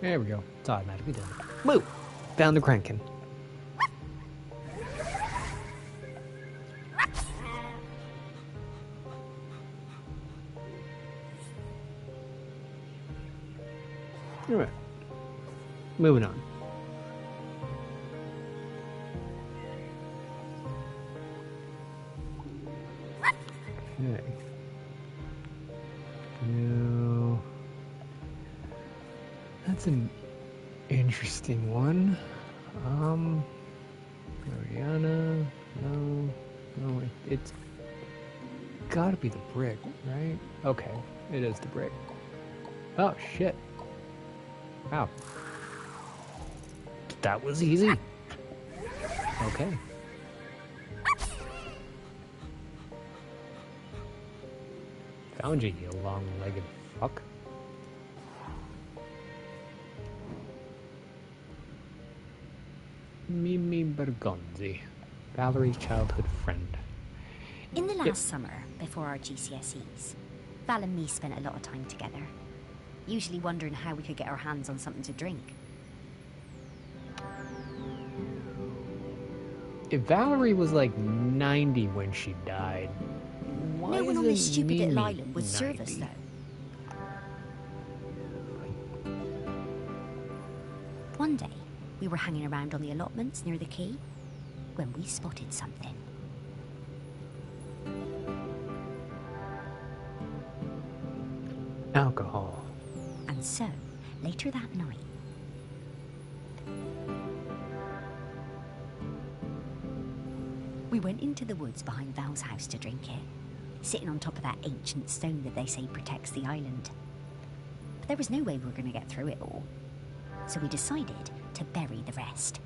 There we go. It's automatically done. Woo! Found the crankin. Alright. Moving on. Okay. Now, that's an interesting one. Mariana, no, it's gotta be the brick, right? Okay, it is the brick. Oh, shit. Wow. That was easy. Okay. Found you, you long-legged fuck. Mimi Bergonzi, Valerie's childhood friend. In the last summer, before our GCSEs, Val and me spent a lot of time together, usually wondering how we could get our hands on something to drink. If Valerie was like 90 when she died, why No one on isn't this stupid little Mimi island would serve us, 90? though. One day, we were hanging around on the allotments near the quay when we spotted something. Alcohol. And so, later that night, we went into the woods behind Val's house to drink it, sitting on top of that ancient stone that they say protects the island. But there was no way we were going to get through it all, so we decided to bury the rest.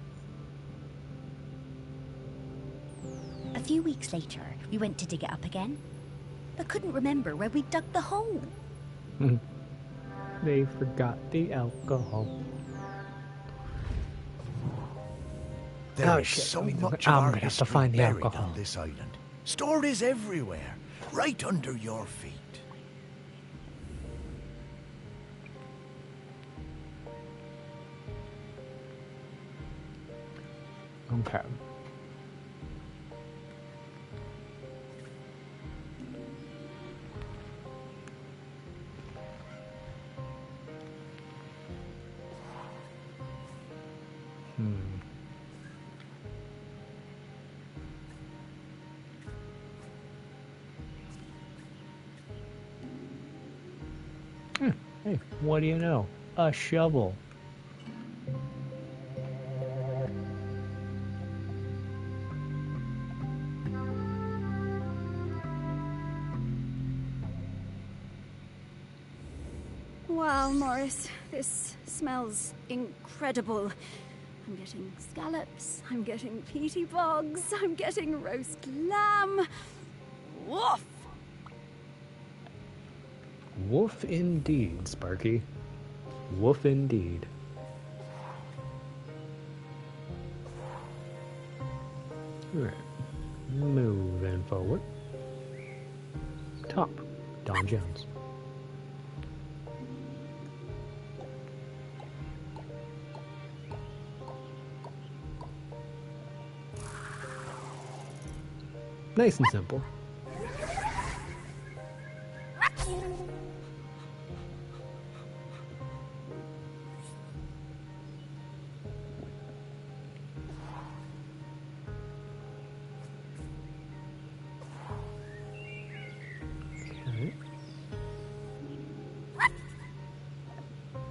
A few weeks later, we went to dig it up again, but couldn't remember where we dug the hole. They forgot the alcohol. There is shit, so I'm much gonna of our have to history find the buried alcohol. on this island. Stories everywhere, right under your feet. Okay. Hey, what do you know? A shovel. Wow, Morris, this smells incredible. I'm getting scallops, I'm getting peaty bogs, I'm getting roast lamb. Woof! Woof indeed, Sparky. Woof indeed. Alright. Moving forward. Top. Don Jones. Nice and simple.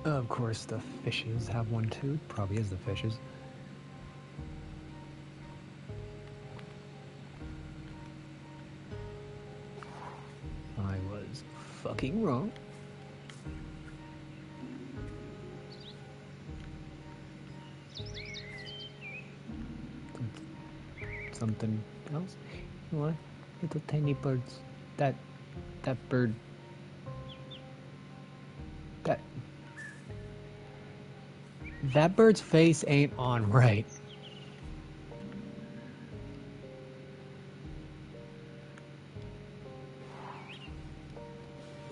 Of course, the fishes have one too. Probably is the fishes. I was fucking wrong. Something else? What? Little tiny birds. That bird. That bird's face ain't on right.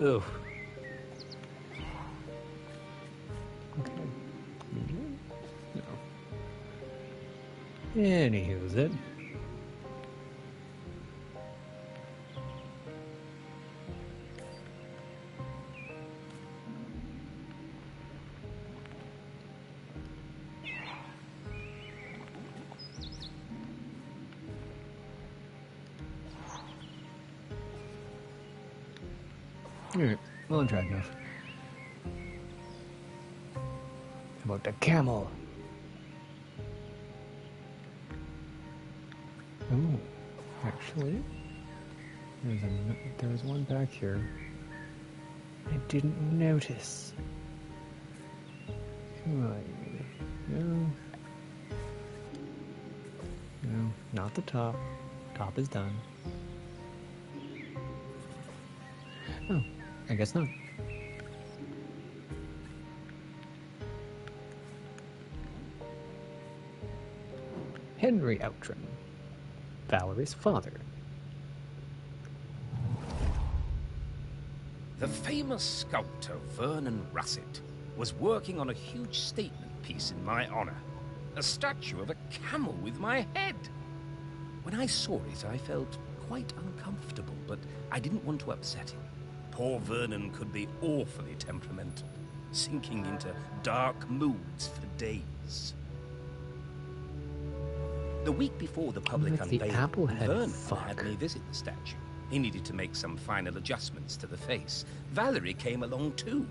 Ugh. Okay. No. Anywho's it. Alright, well, I've tried enough. How about the camel? Oh, actually, there's one back here. I didn't notice. Come on. No. No, not the top. Top is done. Oh, I guess not. Henry Outram, Valerie's father. The famous sculptor Vernon Russet was working on a huge statement piece in my honor. A statue of a camel with my head. When I saw it, I felt quite uncomfortable, but I didn't want to upset him. Poor Vernon could be awfully temperamental, sinking into dark moods for days. The week before the public unveiling, Vernon had me visit the statue. He needed to make some final adjustments to the face. Valerie came along too.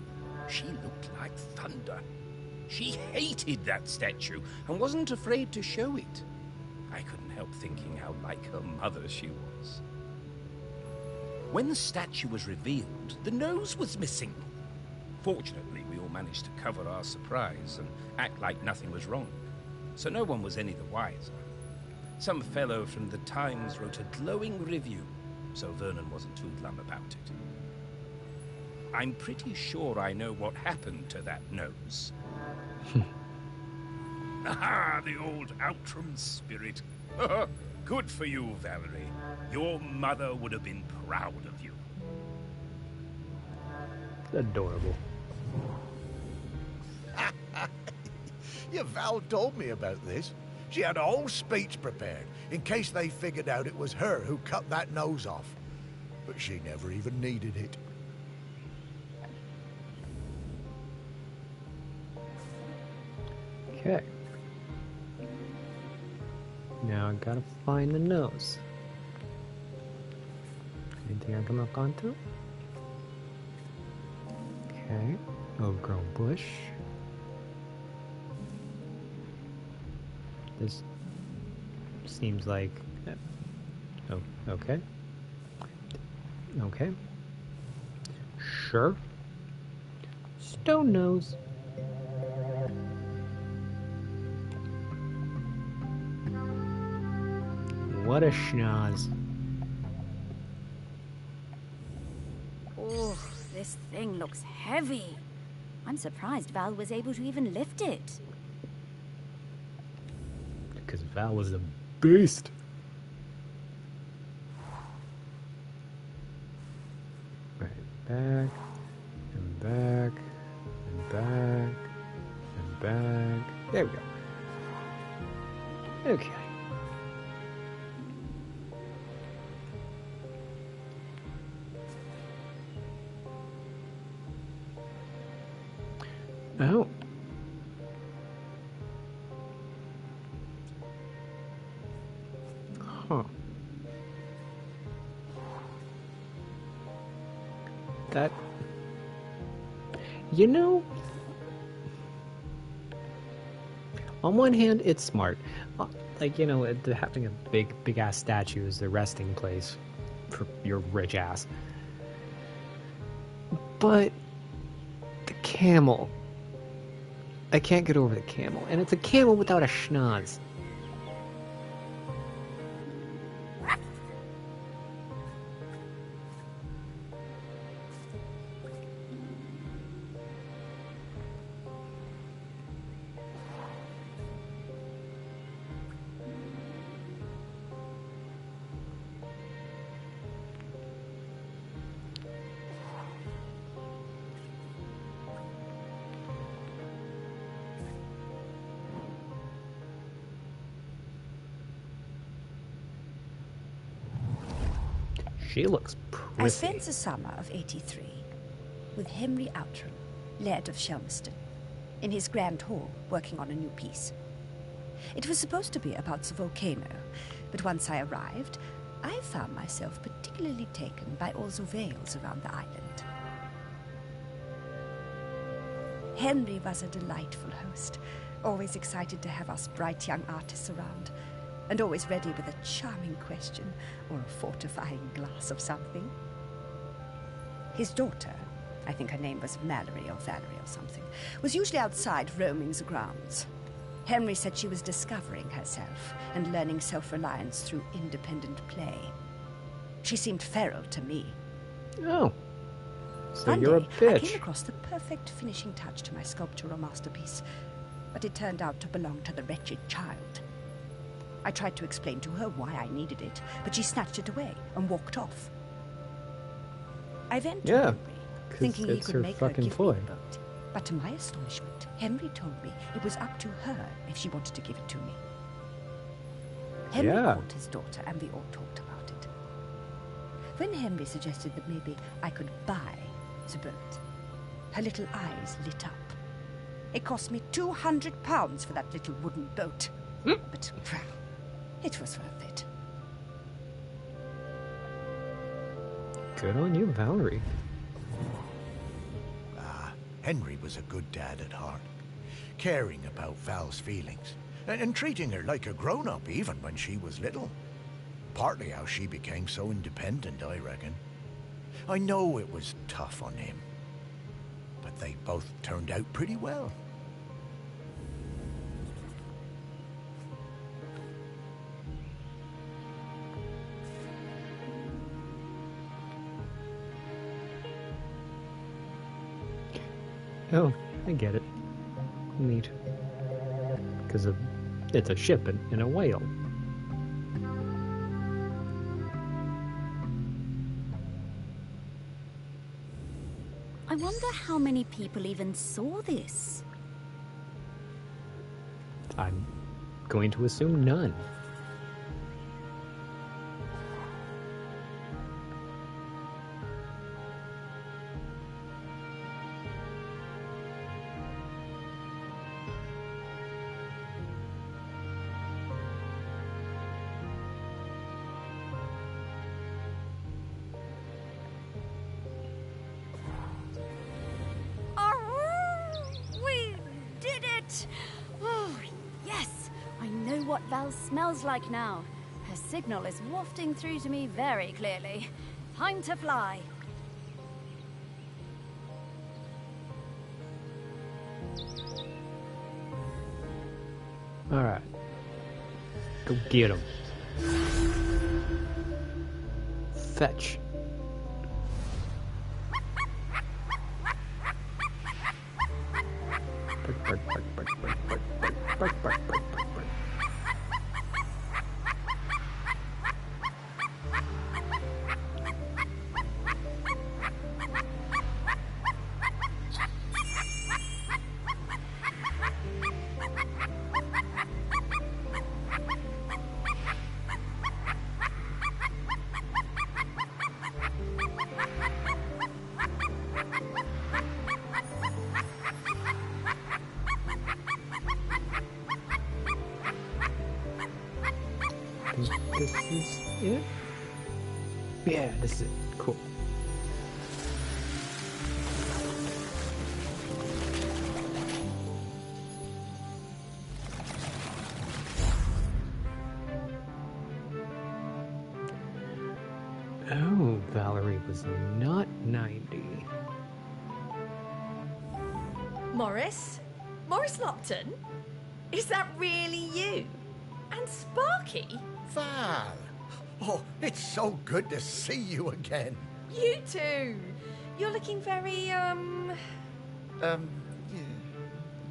She looked like thunder. She hated that statue and wasn't afraid to show it. I couldn't help thinking how like her mother she was. When the statue was revealed, the nose was missing. Fortunately, we all managed to cover our surprise and act like nothing was wrong, so no one was any the wiser. Some fellow from the Times wrote a glowing review, so Vernon wasn't too glum about it. I'm pretty sure I know what happened to that nose. Ah, the old Outram spirit. Good for you, Valerie. Your mother would have been proud of you. Adorable. Your Val told me about this. She had a whole speech prepared in case they figured out it was her who cut that nose off. But she never even needed it. Okay. Now I gotta find the nose. Anything I can look onto? Okay. Overgrown bush. This seems like... Oh, okay. Okay. Sure. Stone nose. What a schnoz. Oh, this thing looks heavy. I'm surprised Val was able to even lift it. Because Val was a beast. Right, back, and back, and back, and back. There we go. Okay. Oh. Huh. That... You know, on one hand, it's smart. Like, you know, having a big ass statue is the resting place for your rich ass. But the camel, I can't get over the camel, and it's a camel without a schnoz. She looks pretty. I spent the summer of '83 with Henry Outram, Laird of Shelmiston, in his grand hall working on a new piece. It was supposed to be about the volcano, but once I arrived, I found myself particularly taken by all the vales around the island. Henry was a delightful host, always excited to have us bright young artists around, and always ready with a charming question or a fortifying glass of something. His daughter, I think her name was Mallory or Valerie or something, was usually outside roaming the grounds. Henry said she was discovering herself and learning self-reliance through independent play. She seemed feral to me. Oh, so One you're a day, I bitch. came across the perfect finishing touch to my sculptural masterpiece, but it turned out to belong to the wretched child. I tried to explain to her why I needed it, but she snatched it away and walked off. I went to Henry, 'cause thinking he it's could her make her fucking give me toy. the boat. But to my astonishment, Henry told me it was up to her if she wanted to give it to me. Henry Yeah. called his daughter and we all talked about it. When Henry suggested that maybe I could buy the boat, her little eyes lit up. It cost me £200 for that little wooden boat. But, well, it was worth it. Good on you, Valerie. Henry was a good dad at heart, caring about Val's feelings, and treating her like a grown-up even when she was little. Partly how she became so independent, I reckon. I know it was tough on him, but they both turned out pretty well. Oh, I get it. Neat. Because it's a ship and a whale. I wonder how many people even saw this. I'm going to assume none. We did it! Oh, yes! I know what Val smells like now. Her signal is wafting through to me very clearly. Time to fly. Alright. Go get him. Fetch. Bark, bark, bark, bark, bark, bark, bark, bark, bark, bark, bark, bark. This is it? Yeah, this is it. Cool. was not 90. Morris? Morris Lupton? Is that really you? And Sparky? Val! Oh, it's so good to see you again. You too. You're looking very,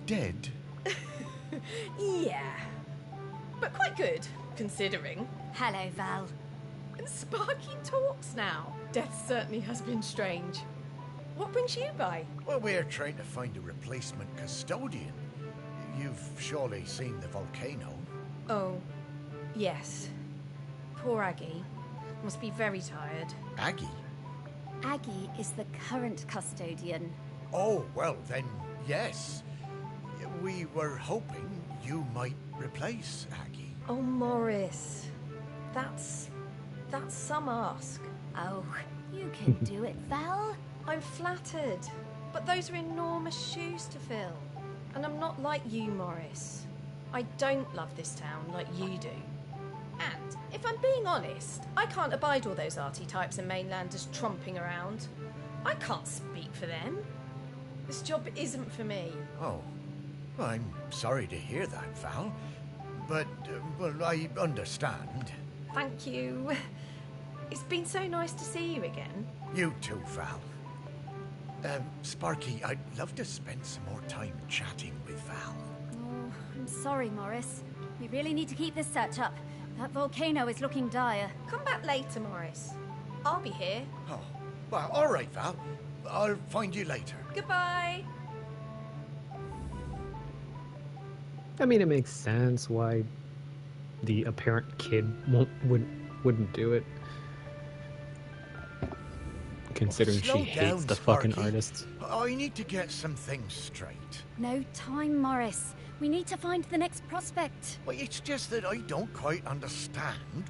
Dead? yeah. But quite good, considering. Hello, Val. And Sparky talks now. Death certainly has been strange. What brings you by? Well, we're trying to find a replacement custodian. You've surely seen the volcano. Oh, yes. Poor Aggie. Must be very tired. Aggie? Aggie is the current custodian. Oh, well, then, yes. We were hoping you might replace Aggie. Oh, Morris. That's some ask. Oh, you can do it, Val. I'm flattered. But those are enormous shoes to fill. And I'm not like you, Morris. I don't love this town like you do. And, if I'm being honest, I can't abide all those arty types and mainlanders tromping around. I can't speak for them. This job isn't for me. Oh, well, I'm sorry to hear that, Val. But, well, I understand. Thank you. It's been so nice to see you again. You too, Val. Sparky, I'd love to spend some more time chatting with Val. Oh, I'm sorry, Morris. We really need to keep this search up. That volcano is looking dire. Come back later, Morris. I'll be here. Oh, well, all right, Val. I'll find you later. Goodbye. I mean, it makes sense why the apparent kid wouldn't do it. Considering Slow she hates down, the fucking Sparky. artists. I need to get some things straight. No time, Morris. We need to find the next prospect. Well, it's just that I don't quite understand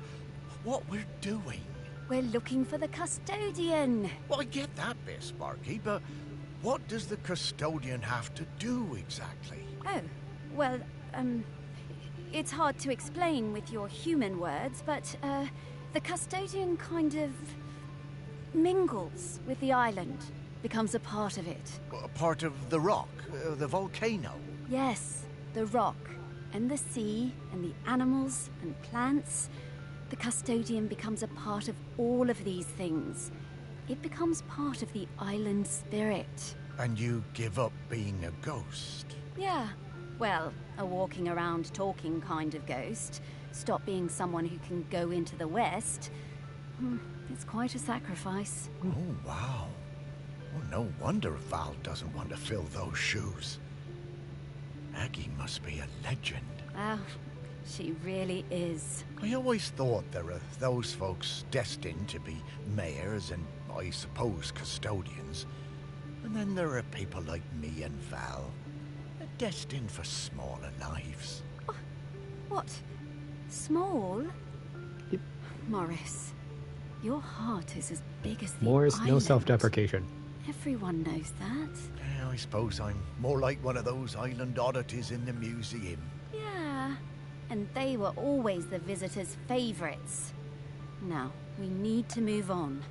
what we're doing. We're looking for the custodian. Well, I get that bit, Sparky, but what does the custodian have to do exactly? Oh, well, it's hard to explain with your human words, but, the custodian kind of mingles with the island, becomes a part of it. A part of the rock, the volcano. Yes, the rock, and the sea, and the animals, and plants. The custodian becomes a part of all of these things. It becomes part of the island spirit. And you give up being a ghost? Yeah, well, a walking around talking kind of ghost. Stop being someone who can go into the West. It's quite a sacrifice. Oh, wow. Well, no wonder Val doesn't want to fill those shoes. Aggie must be a legend. Oh, she really is. I always thought there were those folks destined to be mayors and, I suppose, custodians. And then there are people like me and Val, destined for smaller lives. What? Small? Yep. Morris, your heart is as big as the Morris, island. no self-deprecation. Everyone knows that. Yeah, I suppose I'm more like one of those island oddities in the museum. Yeah, and they were always the visitors' favourites. Now, we need to move on.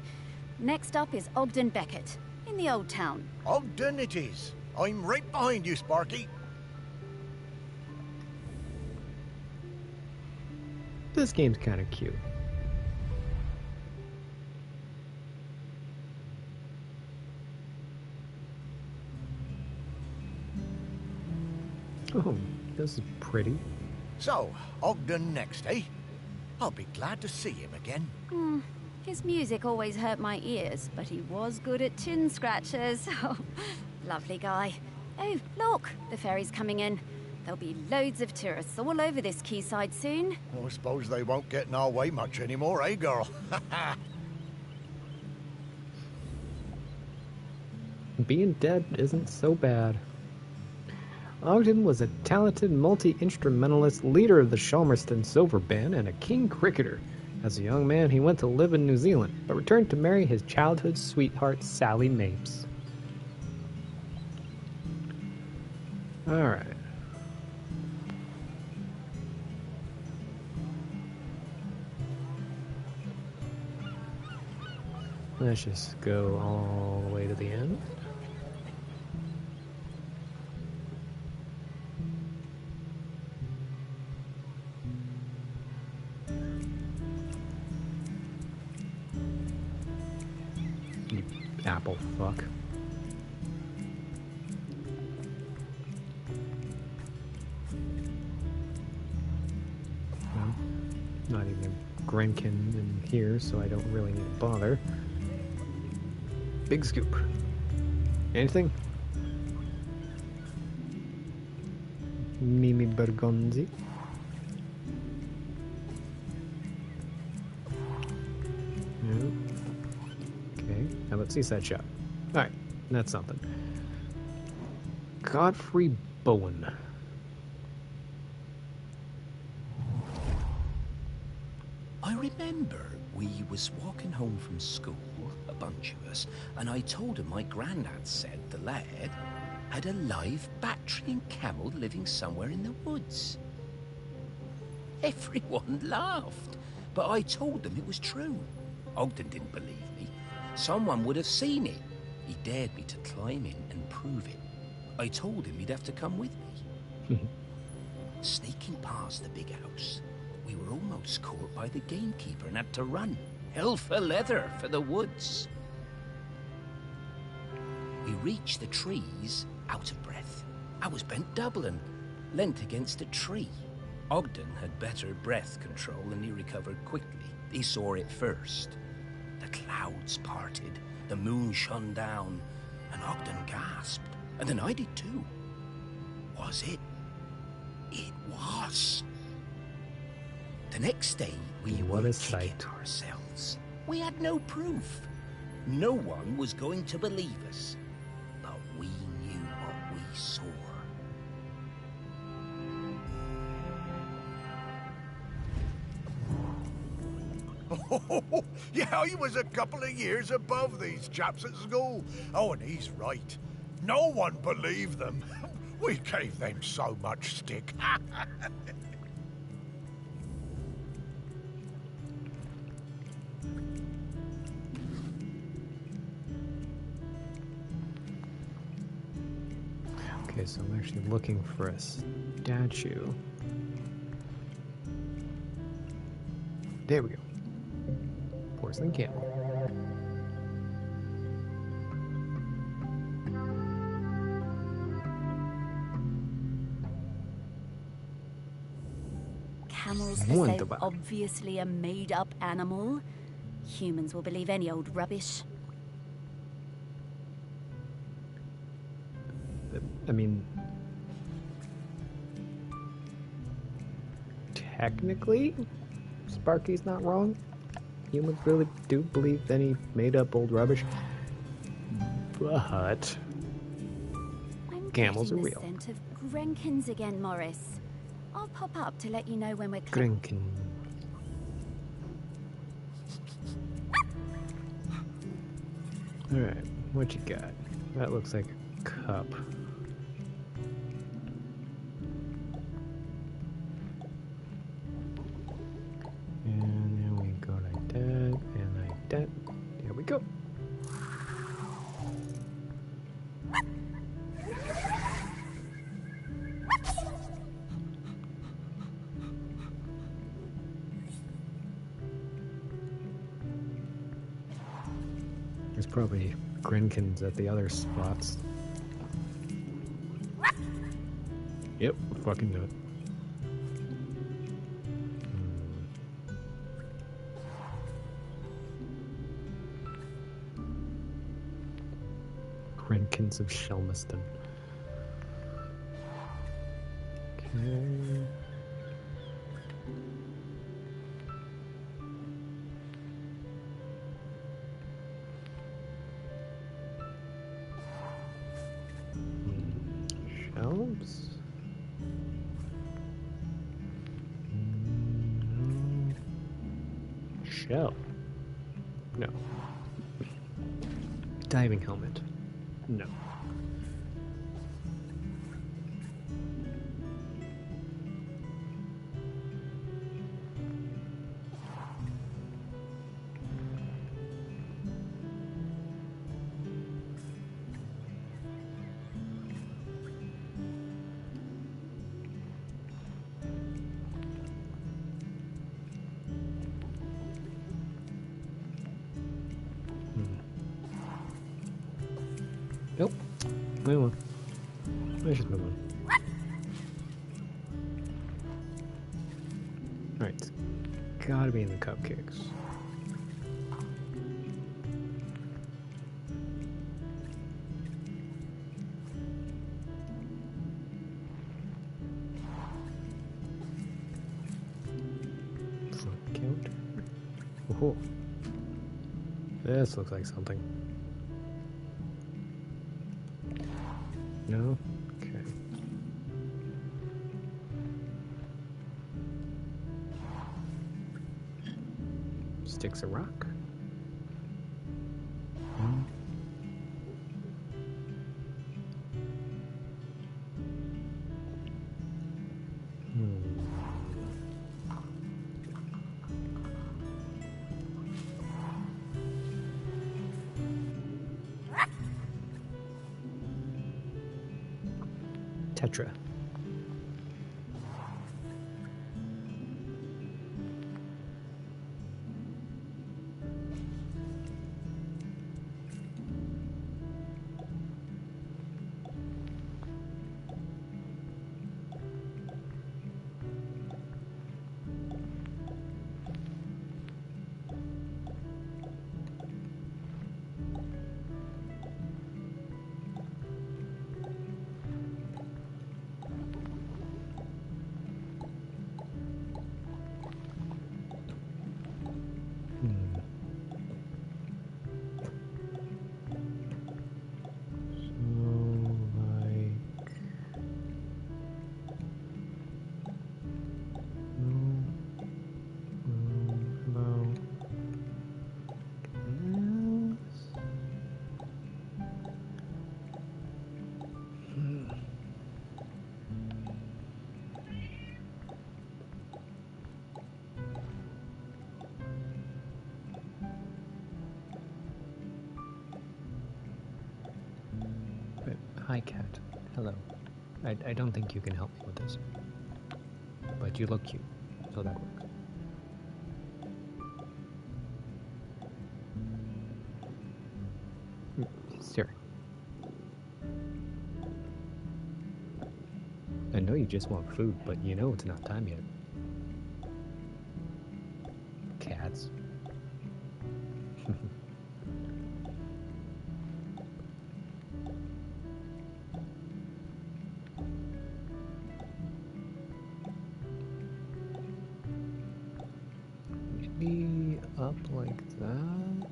Next up is Ogden Beckett, in the Old Town. Ogden it is. I'm right behind you, Sparky. This game's kind of cute. Oh, this is pretty. So, Ogden next, eh? I'll be glad to see him again. His music always hurt my ears, but he was good at chin scratches. Oh, lovely guy. Oh, look, the ferry's coming in. There'll be loads of tourists all over this quayside soon. Well, I suppose they won't get in our way much anymore, eh, girl? Being dead isn't so bad. Ogden was a talented multi-instrumentalist, leader of the Shalmerston Silver Band, and a keen cricketer. As a young man, he went to live in New Zealand, but returned to marry his childhood sweetheart, Sally Mapes. Alright. Let's just go all the way to the end. You apple fuck. Well, not even a Grenkin in here, so I don't really need to bother. Big scoop. Anything? Mimi Bergonzi. No. Okay, how about Seaside Shop? Alright, that's something. Godfrey Bowen. I remember we was walking home from school, a bunch of us, and I told him my granddad said the lad had a live Bactrian camel living somewhere in the woods. Everyone laughed, but I told them it was true. Ogden didn't believe me. Someone would have seen it. He dared me to climb in and prove it. I told him he'd have to come with me. Sneaking past the big house, we were almost caught by the gamekeeper and had to run. Hell for leather for the woods. We reached the trees out of breath. I was bent double and leant against a tree. Ogden had better breath control and he recovered quickly. He saw it first. The clouds parted, the moon shone down, and Ogden gasped. And then I did too. Was it? It was. The next day, we What were a sight. kicking ourselves. We had no proof. No one was going to believe us. But we knew what we saw. Yeah, he was a couple of years above these chaps at school. Oh, and he's right. No one believed them. We gave them so much stick. Okay, so I'm actually looking for a statue. There we go. Porcelain camel. Camels are so Wunderbar. obviously a made-up animal. Humans will believe any old rubbish. I mean, technically, Sparky's not wrong. Humans really do believe any made-up old rubbish. But I'm camels are getting the real. scent of Grenkins again, Morris. I'll pop up to let you know when we're close. Grinkin. Alright, what you got? That looks like a cup. And then we go like that, and like that. There we go. There's probably Grinkins at the other spots. Yep, fucking do it. Grinkins of Shelmiston. Okay. Shelves? Shell? No. Diving helmet? No. Move on. Let's just move on. Alright, it's gotta be in the cupcakes. Front counter. Oh, this looks like something. No? Okay. Sticks of rock. Tetra. Hi, cat. Hello. I don't think you can help me with this. But you look cute, so that works. Sir. I know you just want food, but you know it's not time yet. Cats. Maybe up like that.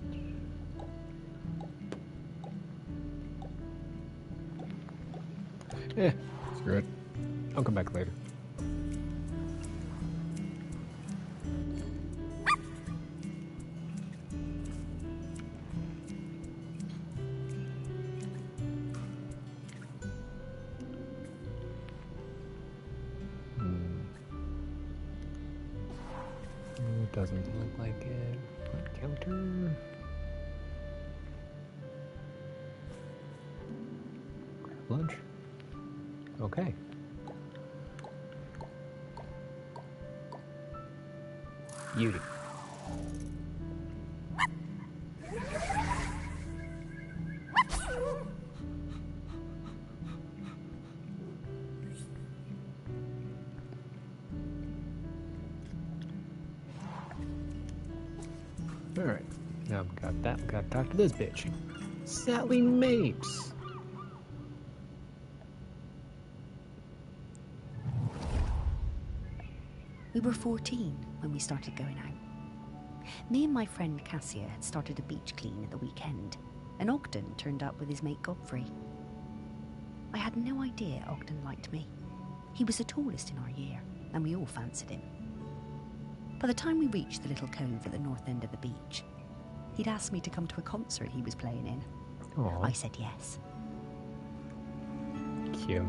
Screw it. I'll come back later. Doesn't look like it. Front counter. Grab lunch. Okay. Beauty. Alright, now I've got that. We've got to talk to this bitch. Sally Mapes. We were 14 when we started going out. Me and my friend Cassia had started a beach clean at the weekend, and Ogden turned up with his mate Godfrey. I had no idea Ogden liked me. He was the tallest in our year, and we all fancied him. By the time we reached the little cove at the north end of the beach, he'd asked me to come to a concert he was playing in. Aww. I said yes. Cute.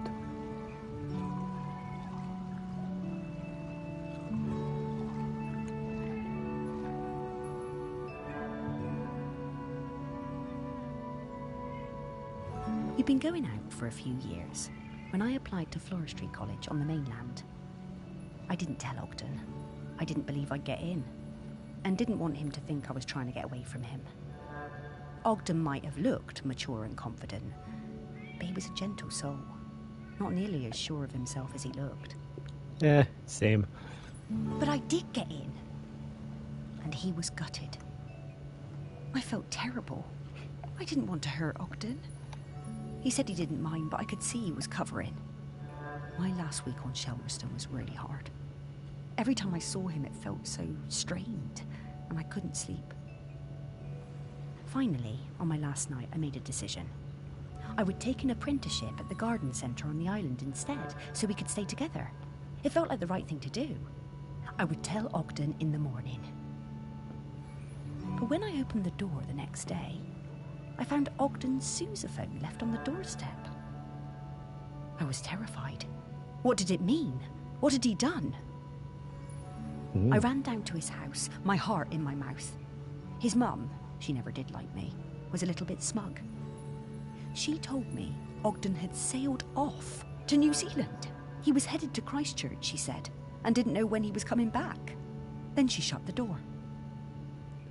We'd been going out for a few years when I applied to Floristry College on the mainland. I didn't tell Ogden. I didn't believe I'd get in, and didn't want him to think I was trying to get away from him. Ogden might have looked mature and confident, but he was a gentle soul. Not nearly as sure of himself as he looked. Same. But I did get in. And he was gutted. I felt terrible. I didn't want to hurt Ogden. He said he didn't mind, but I could see he was covering. My last week on Shelmerston was really hard. Every time I saw him, it felt so strained, and I couldn't sleep. Finally, on my last night, I made a decision. I would take an apprenticeship at the garden centre on the island instead, so we could stay together. It felt like the right thing to do. I would tell Ogden in the morning. But when I opened the door the next day, I found Ogden's sousaphone left on the doorstep. I was terrified. What did it mean? What had he done? I ran down to his house, my heart in my mouth. His mum, she never did like me, was a little bit smug. She told me Ogden had sailed off to New Zealand. He was headed to Christchurch, she said, and didn't know when he was coming back. Then she shut the door.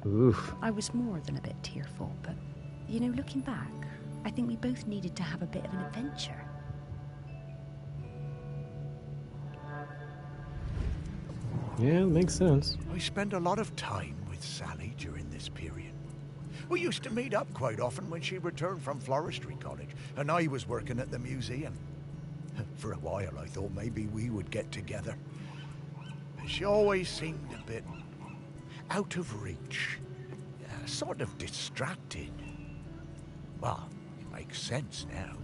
Oof. I was more than a bit tearful, but, you know, looking back, I think we both needed to have a bit of an adventure. Yeah, makes sense. I spent a lot of time with Sally during this period. We used to meet up quite often when she returned from floristry college, and I was working at the museum. For a while, I thought maybe we would get together. She always seemed a bit out of reach, sort of distracted. Well, it makes sense now.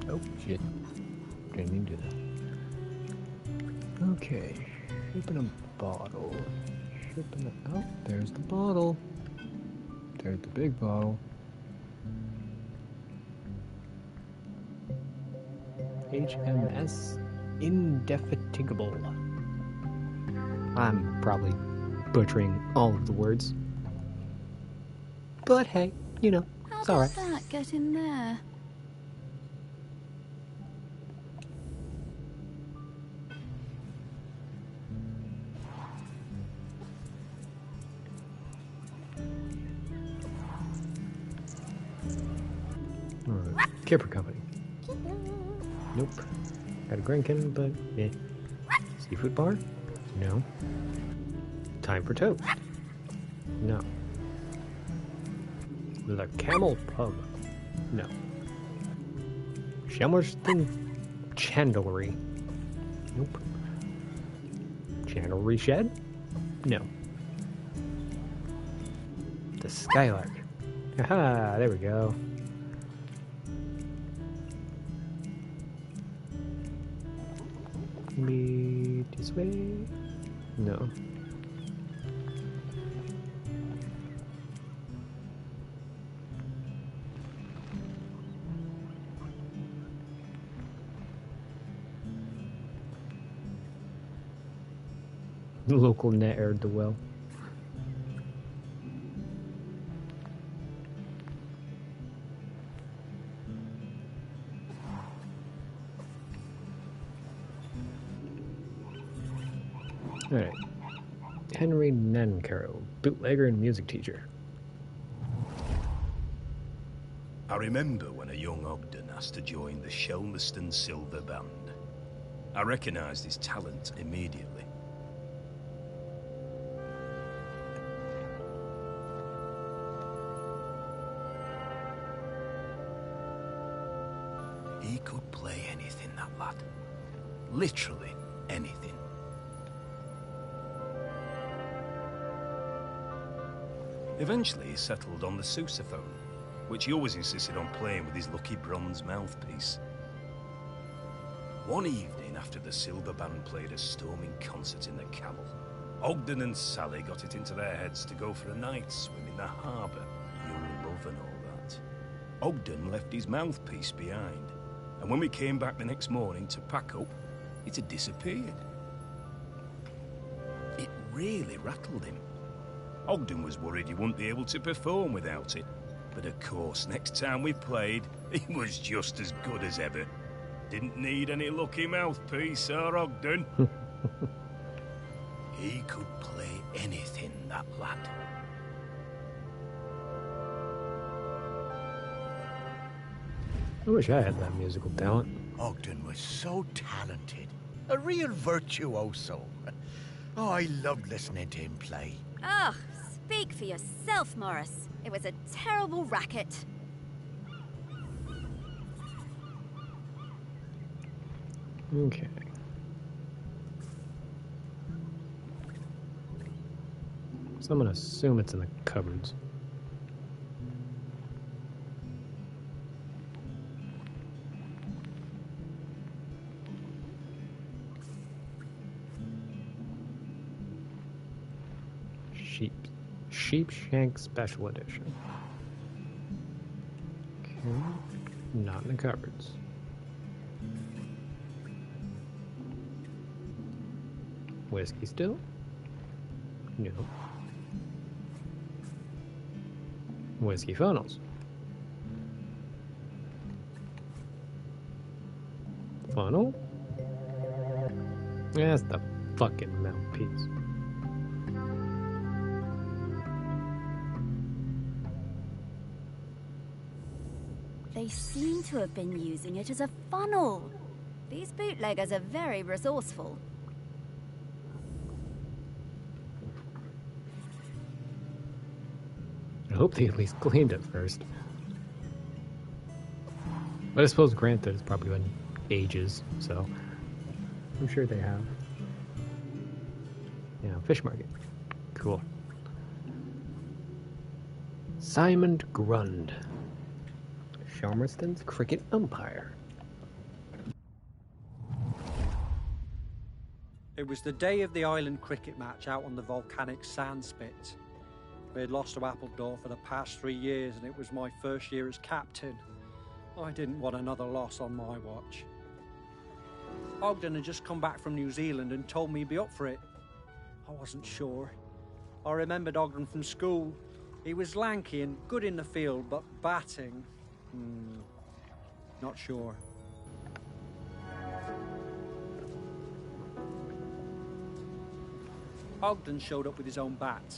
Oh, shit. Didn't mean to do that. Okay. Open a bottle. Oh, there's the bottle. There's the big bottle. HMS Indefatigable. I'm probably butchering all of the words. But hey, you know, it's alright. How does that get in there? Kipper Company. Nope. Got a Grenkin, but eh. Seafood bar? No. Time for toast? No. The Camel Pub? No. Shelmerston Chandlery? Nope. Chandlery Shed? No. The Skylark? Aha, there we go. Maybe this way? No. The local net aired the well. Alright. Henry Nancaro, bootlegger and music teacher. I remember when a young Ogden asked to join the Shelmerston Silver Band. I recognised his talent immediately. He could play anything, that lad. Literally anything. Eventually he settled on the sousaphone, which he always insisted on playing with his lucky bronze mouthpiece. One evening after the Silver Band played a storming concert in the Camel, Ogden and Sally got it into their heads to go for a night swim in the harbour, young love and all that. Ogden left his mouthpiece behind, and when we came back the next morning to pack up, it had disappeared. It really rattled him. Ogden was worried he wouldn't be able to perform without it, but of course, next time we played, he was just as good as ever. Didn't need any lucky mouthpiece, Sir Ogden. He could play anything, that lad. I wish I had that musical talent. Ogden was so talented. A real virtuoso. Oh, I loved listening to him play. Ugh, speak for yourself, Morris. It was a terrible racket. Okay. So I'm gonna assume it's in the cupboards. Sheepshank Special Edition. Okay. Not in the cupboards. Whiskey still? No. Whiskey funnels. Funnel? That's the fucking mouthpiece. They seem to have been using it as a funnel. These bootleggers are very resourceful. I hope they at least cleaned it first. But I suppose, granted, it's probably been ages, so I'm sure they have. Yeah, fish market. Cool. Simon Grund, Shalmerston's cricket umpire. It was the day of the island cricket match out on the volcanic sand spit. We had lost to Appledore for the past 3 years, and it was my first year as captain. I didn't want another loss on my watch. Ogden had just come back from New Zealand and told me he'd be up for it. I wasn't sure. I remembered Ogden from school. He was lanky and good in the field, but batting... not sure. Ogden showed up with his own bat.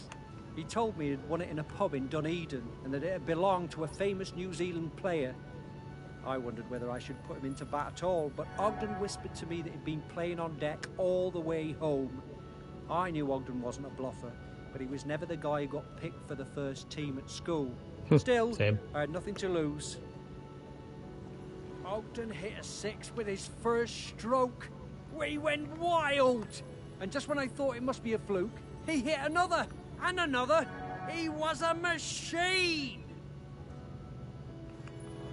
He told me he'd won it in a pub in Dunedin and that it had belonged to a famous New Zealand player. I wondered whether I should put him into bat at all, but Ogden whispered to me that he'd been playing on deck all the way home. I knew Ogden wasn't a bluffer, but he was never the guy who got picked for the first team at school. Still, Same. I had nothing to lose. Ogden hit a 6 with his first stroke. We went wild! And just when I thought it must be a fluke, he hit another, and another. He was a machine!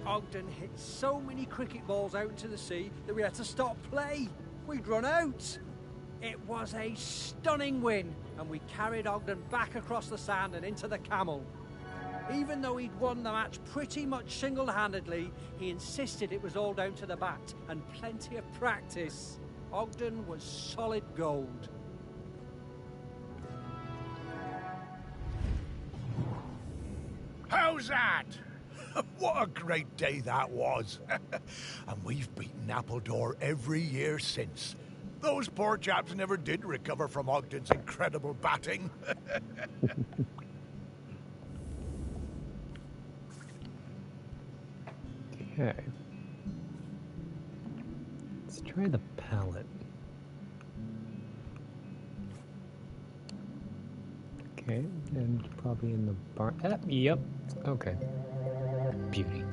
Ogden hit so many cricket balls out into the sea that we had to stop play. We'd run out. It was a stunning win, and we carried Ogden back across the sand and into the Camel. Even though he'd won the match pretty much single-handedly, he insisted it was all down to the bat and plenty of practice. Ogden was solid gold. How's that? What a great day that was. And we've beaten Appledore every year since. Those poor chaps never did recover from Ogden's incredible batting. Okay. Let's try the palette. Okay, and probably in the barn. Yep. Okay. Beauty.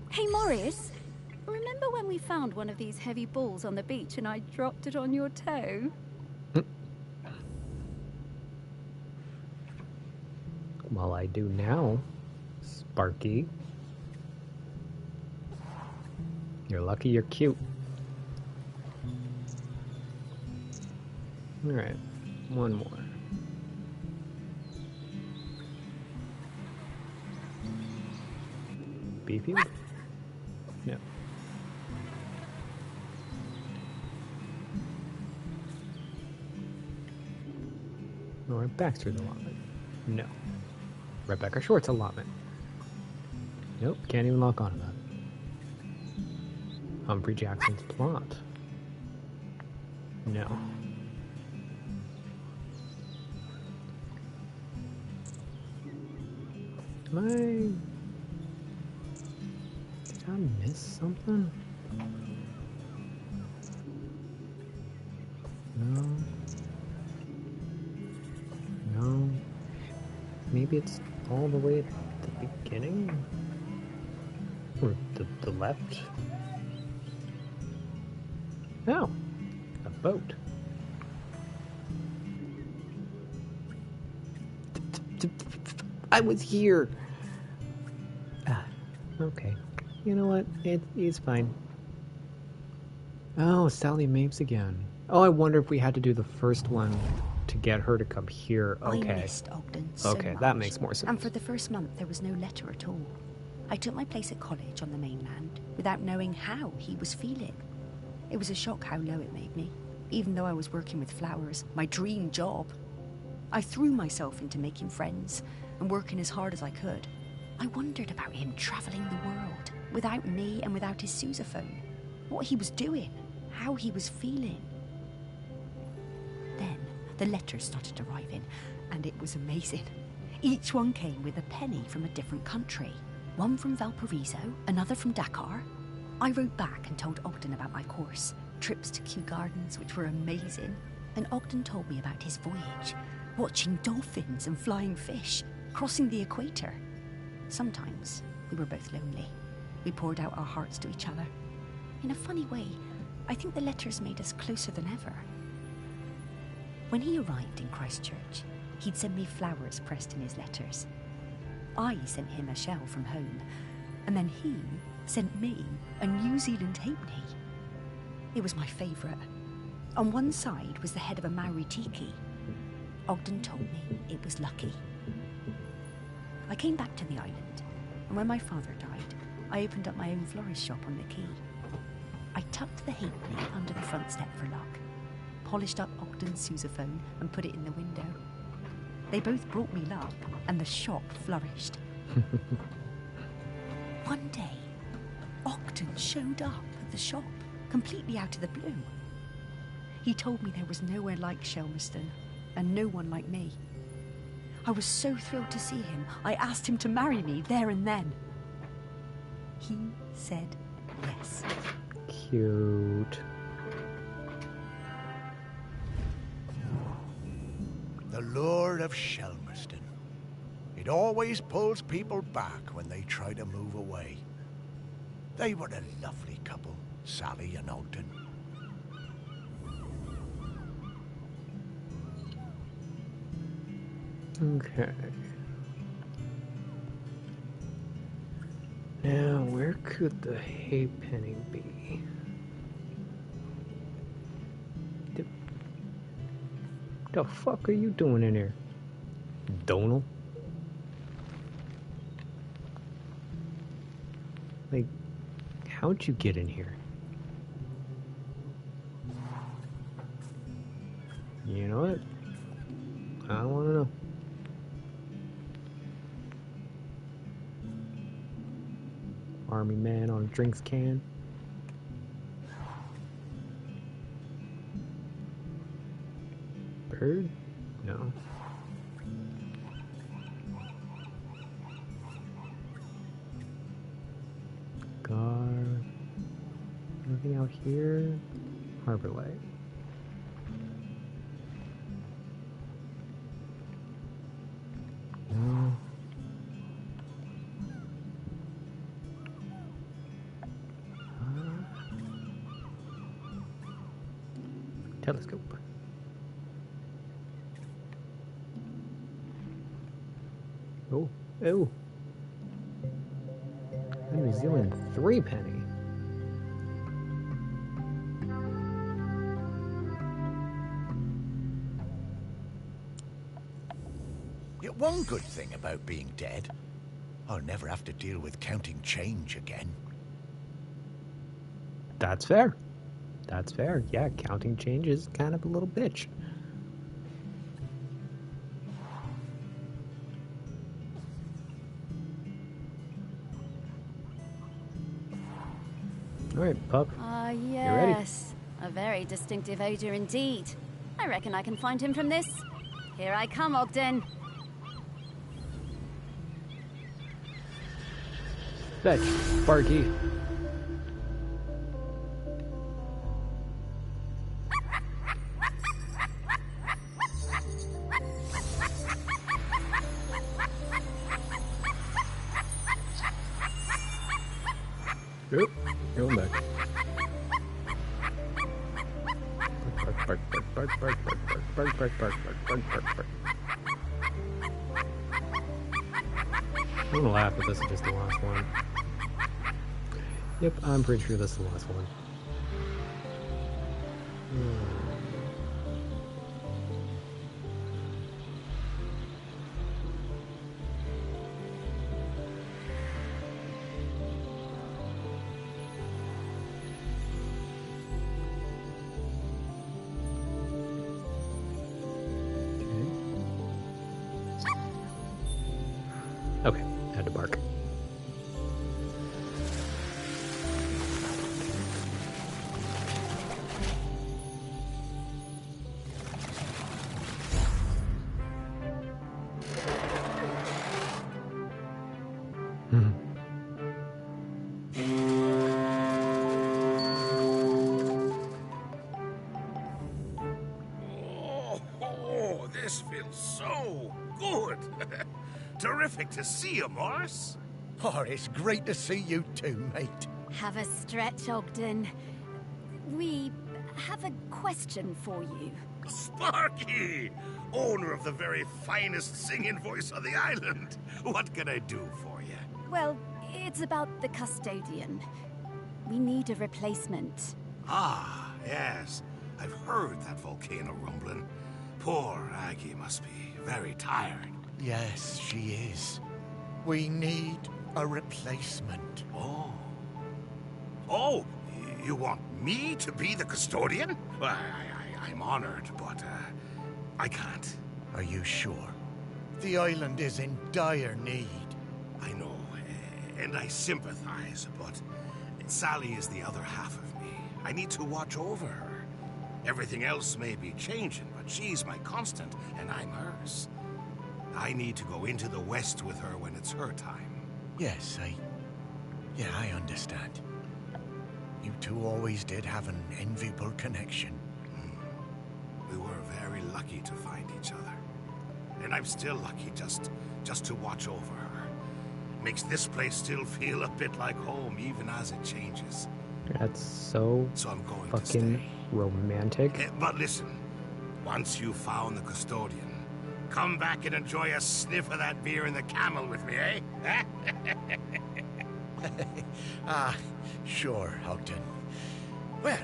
Hey, Morris. Remember when we found one of these heavy balls on the beach and I dropped it on your toe? Well, I do now, Sparky. You're lucky you're cute. Alright, one more. Beefy? No. Alright, Baxter's allotment. No. Rebecca Short's allotment. Nope, can't even lock on about it. Humphrey Jackson's plot. No. Did I miss something? No. No. Maybe it's all the way at the beginning? Or the left? Oh, a boat. I was here! Ah, okay. You know what? It's fine. Oh, Sally Mapes again. Oh, I wonder if we had to do the first one to get her to come here. Okay. I missed Ogden so okay, much. that makes more sense. And for the first month, there was no letter at all. I took my place at college on the mainland without knowing how he was feeling. It was a shock how low it made me, even though I was working with flowers, my dream job. I threw myself into making friends and working as hard as I could. I wondered about him travelling the world, without me and without his sousaphone. What he was doing, how he was feeling. Then the letters started arriving, and it was amazing. Each one came with a penny from a different country. One from Valparaiso, another from Dakar. I wrote back and told Ogden about my course, trips to Kew Gardens, which were amazing. And Ogden told me about his voyage, watching dolphins and flying fish, crossing the equator. Sometimes we were both lonely. We poured out our hearts to each other. In a funny way, I think the letters made us closer than ever. When he arrived in Christchurch, he'd send me flowers pressed in his letters. I sent him a shell from home, and then he sent me a New Zealand halfpenny. It was my favourite. On one side was the head of a Maori tiki. Ogden told me it was lucky. I came back to the island, and when my father died, I opened up my own florist shop on the quay. I tucked the halfpenny under the front step for luck, polished up Ogden's sousaphone and put it in the window. They both brought me luck, and the shop flourished. One day, Ogden showed up at the shop, completely out of the blue. He told me there was nowhere like Shelmerston, and no one like me. I was so thrilled to see him, I asked him to marry me there and then. He said yes. Cute. The lure of Shelmerston. It always pulls people back when they try to move away. They were a lovely couple, Sally and Ogden. Okay. Now, where could the halfpenny be? The fuck are you doing in here, Donald? Like, how'd you get in here? You know what? I don't want to know. Army man on a drinks can. Bird? No. Gar. Anything out here? Harbor Light. No. Telescope. Oh, oh. A New Zealand 3 penny. Yet one good thing about being dead, I'll never have to deal with counting change again. That's fair. That's fair. Yeah, counting change is kind of a little bitch. Alright, pup. Ah, ready? yes. A very distinctive odor indeed. I reckon I can find him from this. Here I come, Ogden. Fetch, Sparky. Oop, going back. Bark, bark, bark, bark, bark, bark, bark, bark, bark, bark, bark, bark. I'm gonna laugh, but this is just the last one. Yep, I'm pretty sure this is the last one. Okay, had to bark. Oh, this feels so good. Terrific to see you, Morris. Oh, it's great to see you too, mate. Have a stretch, Ogden. We have a question for you. Sparky, owner of the very finest singing voice on the island. What can I do for you? Well, it's about the custodian. We need a replacement. Ah, yes. I've heard that volcano rumbling. Poor Aggie must be very tired. Yes, she is. We need a replacement. Oh. Oh, you want me to be the custodian? Well, I'm honored, but I can't. Are you sure? The island is in dire need. I know, and I sympathize, but Sally is the other half of me. I need to watch over her. Everything else may be changing, but she's my constant, and I'm hers. I need to go into the West with her when it's her time. Yes, I understand. You two always did have an enviable connection. We were very lucky to find each other. And I'm still lucky just to watch over her. Makes this place still feel a bit like home, even as it changes. That's so I'm going fucking to stay. Romantic. But listen, once you've found the custodian, come back and enjoy a sniff of that beer in the Camel with me, eh? Sure, Ogden. Well,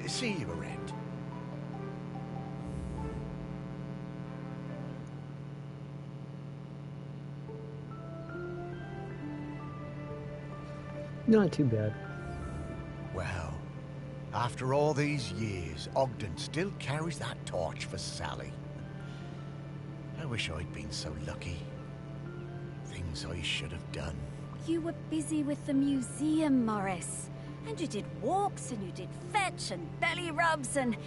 see you around. Not too bad. Well, after all these years, Ogden still carries that torch for Sally. I wish I'd been so lucky. Things I should have done. You were busy with the museum, Morris. And you did walks, and you did fetch, and belly rubs, and...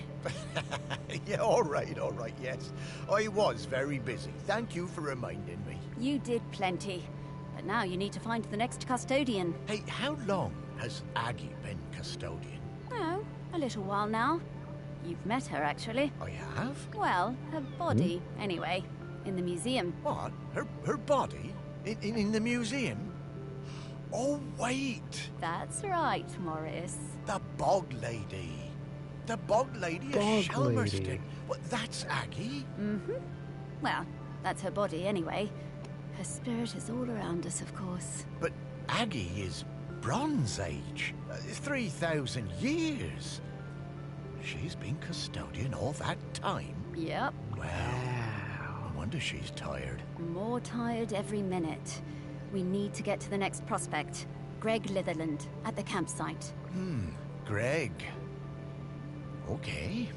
Yeah, all right, yes. I was very busy. Thank you for reminding me. You did plenty. But now you need to find the next custodian. Hey, how long has Aggie been custodian? Oh, a little while now. You've met her, actually. I have? Well, her body, anyway. In the museum. What? Her body? In the museum? Oh, wait! That's right, Morris. The Bog Lady. The Bog Lady of Shelmerston. Well, that's Aggie. Mm-hmm. Well, that's her body anyway. Her spirit is all around us, of course. But Aggie is Bronze Age. 3,000 years. She's been custodian all that time? Yep. Well, no wonder she's tired. More tired every minute. We need to get to the next prospect. Greg Litherland, at the campsite. Greg. Okay.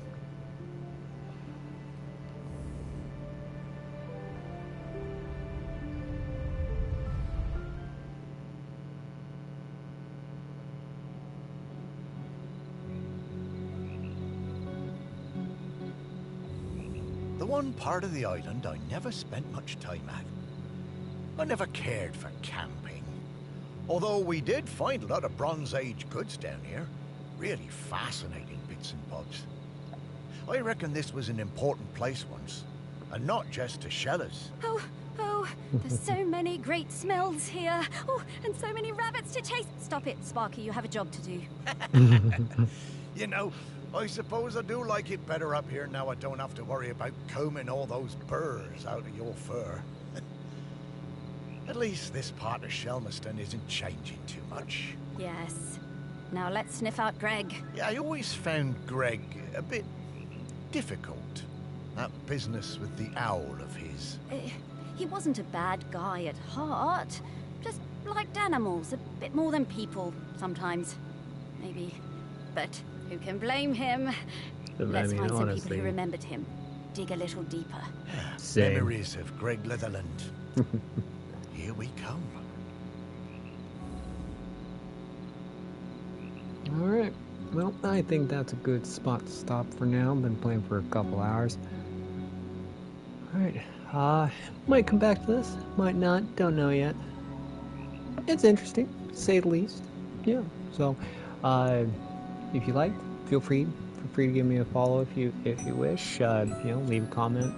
the one part of the island I never spent much time at. I never cared for camping. Although we did find a lot of Bronze Age goods down here. Really fascinating bits and bobs. I reckon this was an important place once, and not just to shellers. Oh, there's so many great smells here. Oh, and so many rabbits to chase. Stop it, Sparky, you have a job to do. You know, I suppose I do like it better up here now I don't have to worry about combing all those burrs out of your fur. At least this part of Shelmerston isn't changing too much. Yes. Now let's sniff out Greg. Yeah, I always found Greg a bit difficult. That business with the owl of his. He wasn't a bad guy at heart. Just liked animals a bit more than people sometimes. Maybe. But who can blame him? Let's find some people who remembered him. Dig a little deeper. Memories of Greg Litherland. Here we come. Alright, well, I think that's a good spot to stop for now. Been playing for a couple hours. Alright, might come back to this, might not, don't know yet. It's interesting, to say the least. Yeah, so, if you liked, feel free to give me a follow if you wish. Leave a comment,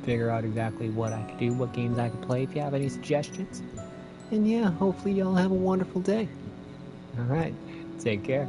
figure out exactly what I could do, what games I could play if you have any suggestions. And yeah, hopefully y'all have a wonderful day. Alright, take care.